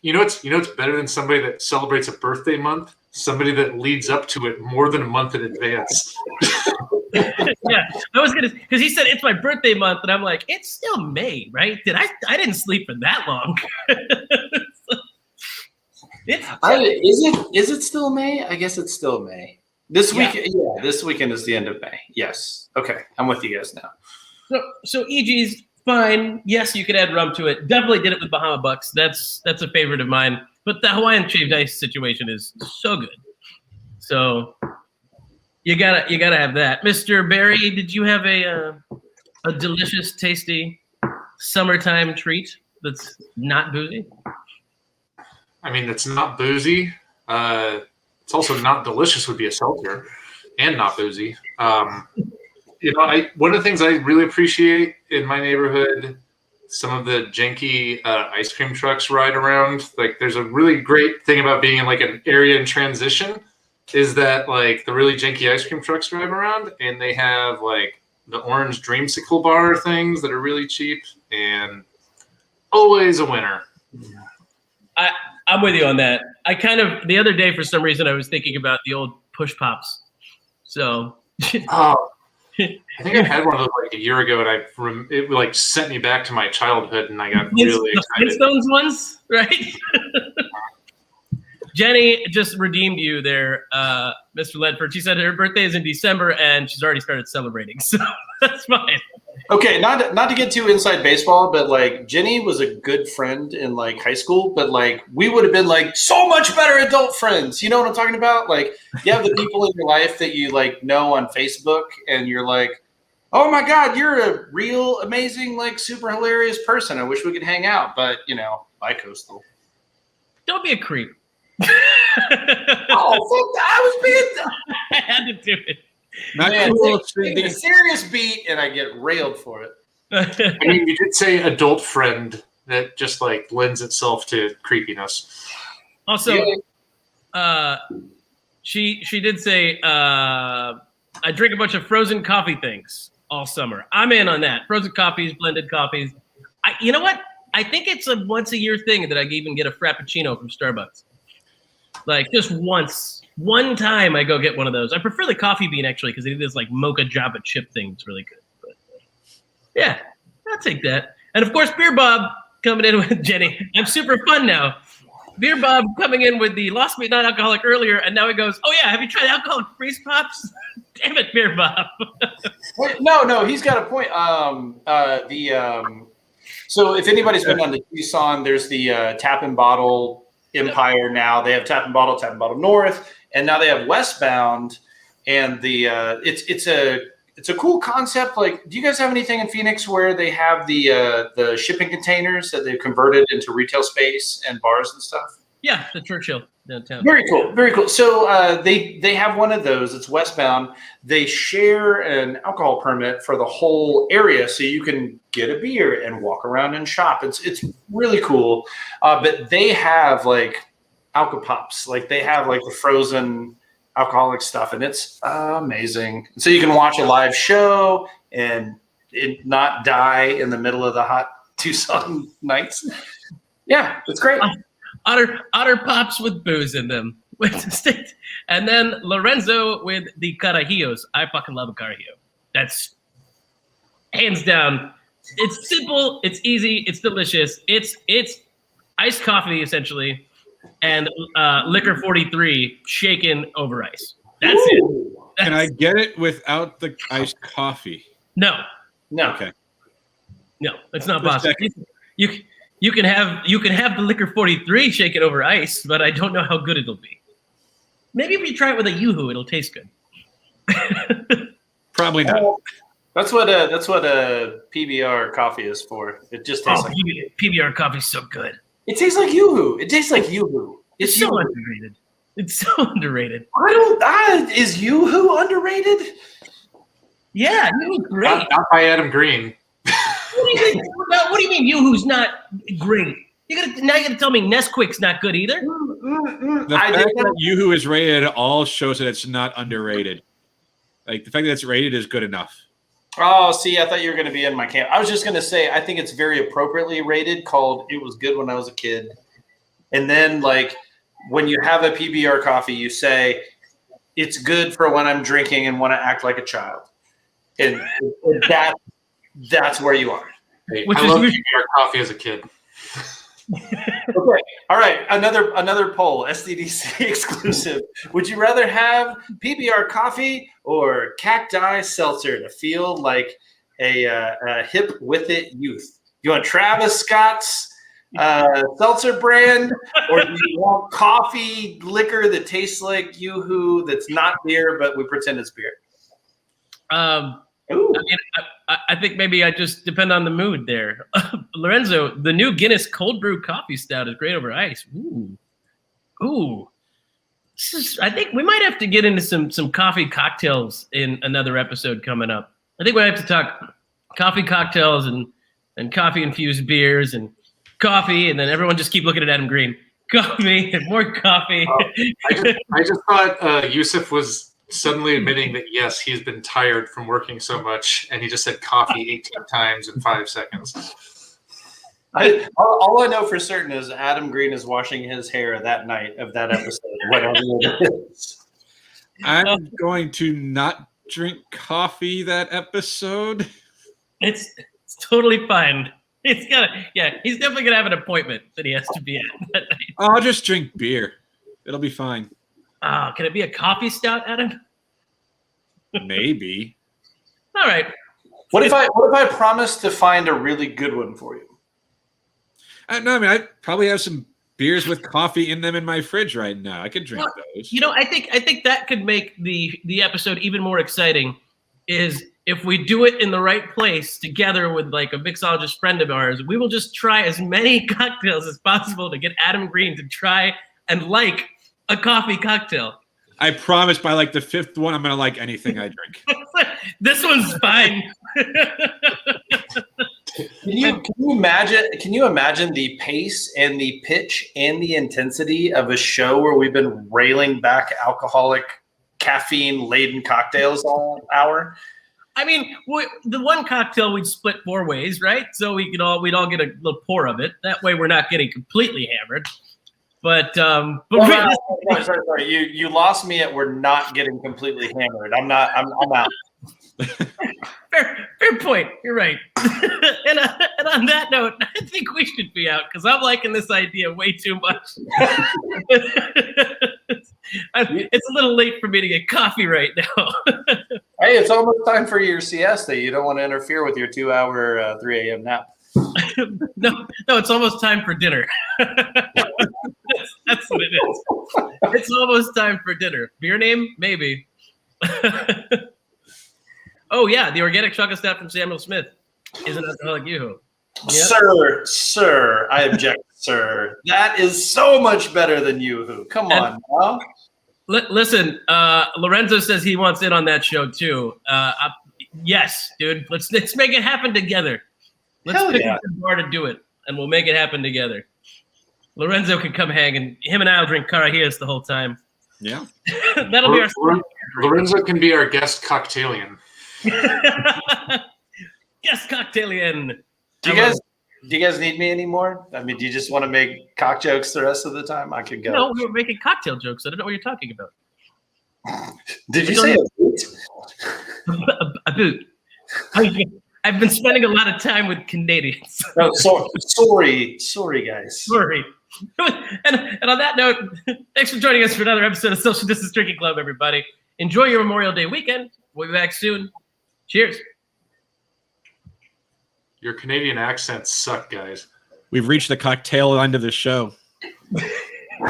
you know what's better than somebody that celebrates a birthday month? Somebody that leads up to it more than a month in advance. Yeah, I was gonna, because he said it's my birthday month, and I'm like, it's still May, right? I didn't sleep for that long. Is it still May? I guess it's still May. This weekend is the end of May. Yes. Okay, I'm with you guys now. So EG's fine. Yes, you could add rum to it. Definitely did it with Bahama Bucks. That's a favorite of mine. But the Hawaiian shaved ice situation is so good. So you gotta have that. Mr. Barry, did you have a delicious, tasty summertime treat that's not boozy? I mean, it's not boozy. It's also not delicious. Would be a seltzer, and not boozy. You know, one of the things I really appreciate in my neighborhood, some of the janky ice cream trucks ride around. Like, there's a really great thing about being in like an area in transition, is that like the really janky ice cream trucks drive around, and they have like the orange dreamsicle bar things that are really cheap, and always a winner. I'm with you on that. I kind of, the other day for some reason I was thinking about the old push pops. So oh, I think I had one of those like a year ago, and it like sent me back to my childhood, and I got really excited. Flintstones ones, right? Jenny just redeemed you there, Mr. Ledford. She said her birthday is in December, and she's already started celebrating, so that's fine. Okay, not to get too inside baseball, but like Jenny was a good friend in like high school, but like we would have been like so much better adult friends. You know what I'm talking about? Like, you have the people in your life that you like know on Facebook, and you're like, oh my God, you're a real amazing, like super hilarious person. I wish we could hang out, but you know, bi-coastal. Don't be a creep. I had to do it. Take a serious beat, and I get railed for it. I mean, you did say adult friend. That just like lends itself to creepiness. Also, she did say, I drink a bunch of frozen coffee things all summer. I'm in on that. Frozen coffees, blended coffees. You know what? I think it's a once a year thing that I even get a Frappuccino from Starbucks. Like, just one time I go get one of those. I prefer the coffee bean, actually, because they do this like mocha java chip thing. It's really good. But, yeah, I'll take that. And of course, Beer Bob coming in with Jenny. I'm super fun now. Beer Bob coming in with the Lost Me Not Alcoholic earlier, and now he goes, oh yeah, have you tried alcoholic freeze pops? Damn it, Beer Bob. Wait, no, he's got a point. So if anybody's been on the Tucson, there's the Tap and Bottle Empire now. They have Tap and Bottle North, and now they have Westbound. And the it's a cool concept. Like, do you guys have anything in Phoenix where they have the shipping containers that they've converted into retail space and bars and stuff? Yeah, the Churchill downtown. Very cool. So they have one of those. It's Westbound. They share an alcohol permit for the whole area, so you can get a beer and walk around and shop. It's really cool. But they have like Alka Pops. Like, they have like the frozen alcoholic stuff, and it's amazing. So you can watch a live show and it not die in the middle of the hot Tucson nights. Yeah, it's great. Otter pops with booze in them. And then Lorenzo with the carajillos. I fucking love a carajillo. That's hands down. It's simple. It's easy. It's delicious. It's iced coffee essentially, and liquor 43 shaken over ice. That's it. Can I get it without the iced coffee? No. Okay. No, it's not possible. You can have the liquor 43 shaken over ice, but I don't know how good it'll be. Maybe if you try it with a Yoo-hoo, it'll taste good. Probably not. That's what a PBR coffee is for. It just tastes like PBR coffee's so good. it tastes like Yoo-hoo. It tastes like Yoo-hoo. It's so underrated. It's so underrated. Is Yoo-hoo underrated? Yeah, Yoo-hoo's great. Not by Adam Green. What do you mean Yoo-hoo's not great? You gotta tell me Nesquik's not good either. The fact that Yoo-hoo is rated at all shows that it's not underrated. Like the fact that it's rated is good enough. Oh, see, I thought you were going to be in my camp. I was just going to say, I think it's very appropriately rated, called "It Was Good When I Was a Kid." And then, like, when you have a PBR coffee, you say, "It's good for when I'm drinking and want to act like a child." And that's where you are. Hey, I love PBR coffee as a kid. Okay. All right. Another poll, SDDC exclusive. Would you rather have PBR coffee or cacti seltzer to feel like a hip with it youth? You want Travis Scott's seltzer brand, or do you want coffee liquor that tastes like Yoo-hoo that's not beer, but we pretend it's beer? Ooh. I mean, I think maybe I just depend on the mood there. Lorenzo, the new Guinness cold brew coffee stout is great over ice. Ooh. I think we might have to get into some coffee cocktails in another episode coming up. I think we have to talk coffee cocktails and coffee infused beers and coffee, and then everyone just keep looking at Adam Green. Coffee and more coffee. I just thought Yusuf was suddenly admitting that, yes, he's been tired from working so much, and he just said coffee 18 times in 5 seconds. All I know for certain is Adam Green is washing his hair that night of that episode, whatever it is. I'm going to not drink coffee that episode. It's totally fine. He's definitely gonna have an appointment that he has to be at that night. I'll just drink beer. It'll be fine. Can it be a coffee stout, Adam? Maybe. All right. What if I promise to find a really good one for you? No, I mean, I probably have some beers with coffee in them in my fridge right now. I could drink those. You know, I think that could make the episode even more exciting. Is if we do it in the right place together with like a mixologist friend of ours, we will just try as many cocktails as possible to get Adam Green to try and like a coffee cocktail. I promise by like the 5th one, I'm going to like anything I drink. This one's fine. Can you imagine the pace and the pitch and the intensity of a show where we've been railing back alcoholic, caffeine-laden cocktails all hour? I mean, the one cocktail we'd split 4 ways, right? So we'd all get a little pour of it. That way, we're not getting completely hammered. But sorry. You lost me at we're not getting completely hammered. I'm out. Fair point. You're right. and on that note, I think we should be out because I'm liking this idea way too much. It's a little late for me to get coffee right now. Hey, it's almost time for your siesta. You don't want to interfere with your 2-hour 3 a.m. nap. No, it's almost time for dinner. That's what it is. It's almost time for dinner. Beer name? Maybe. Oh, yeah, the organic chocolate stout from Samuel Smith is an alcoholic Yoo-hoo. Yep. Sir, I object, sir. That is so much better than Yoo-hoo. Come on, now. Listen, Lorenzo says he wants in on that show, too. Yes, dude. Let's make it happen together. Let's pick a bar to do it, and we'll make it happen together. Lorenzo can come hang, and him and I will drink carajillos the whole time. Yeah. That'll be our Lorenzo can be our guest cocktailian. Guest cocktailian. Do you guys need me anymore? I mean, do you just want to make cock jokes the rest of the time? I could go. No, we were making cocktail jokes. I don't know what you're talking about. Did you say a boot? A boot. I've been spending a lot of time with Canadians. No, sorry, guys. Sorry. And on that note, thanks for joining us for another episode of Social Distance Drinking Club, everybody. Enjoy your Memorial Day weekend. We'll be back soon. Cheers. Your Canadian accents suck, guys. We've reached the cocktail end of the show.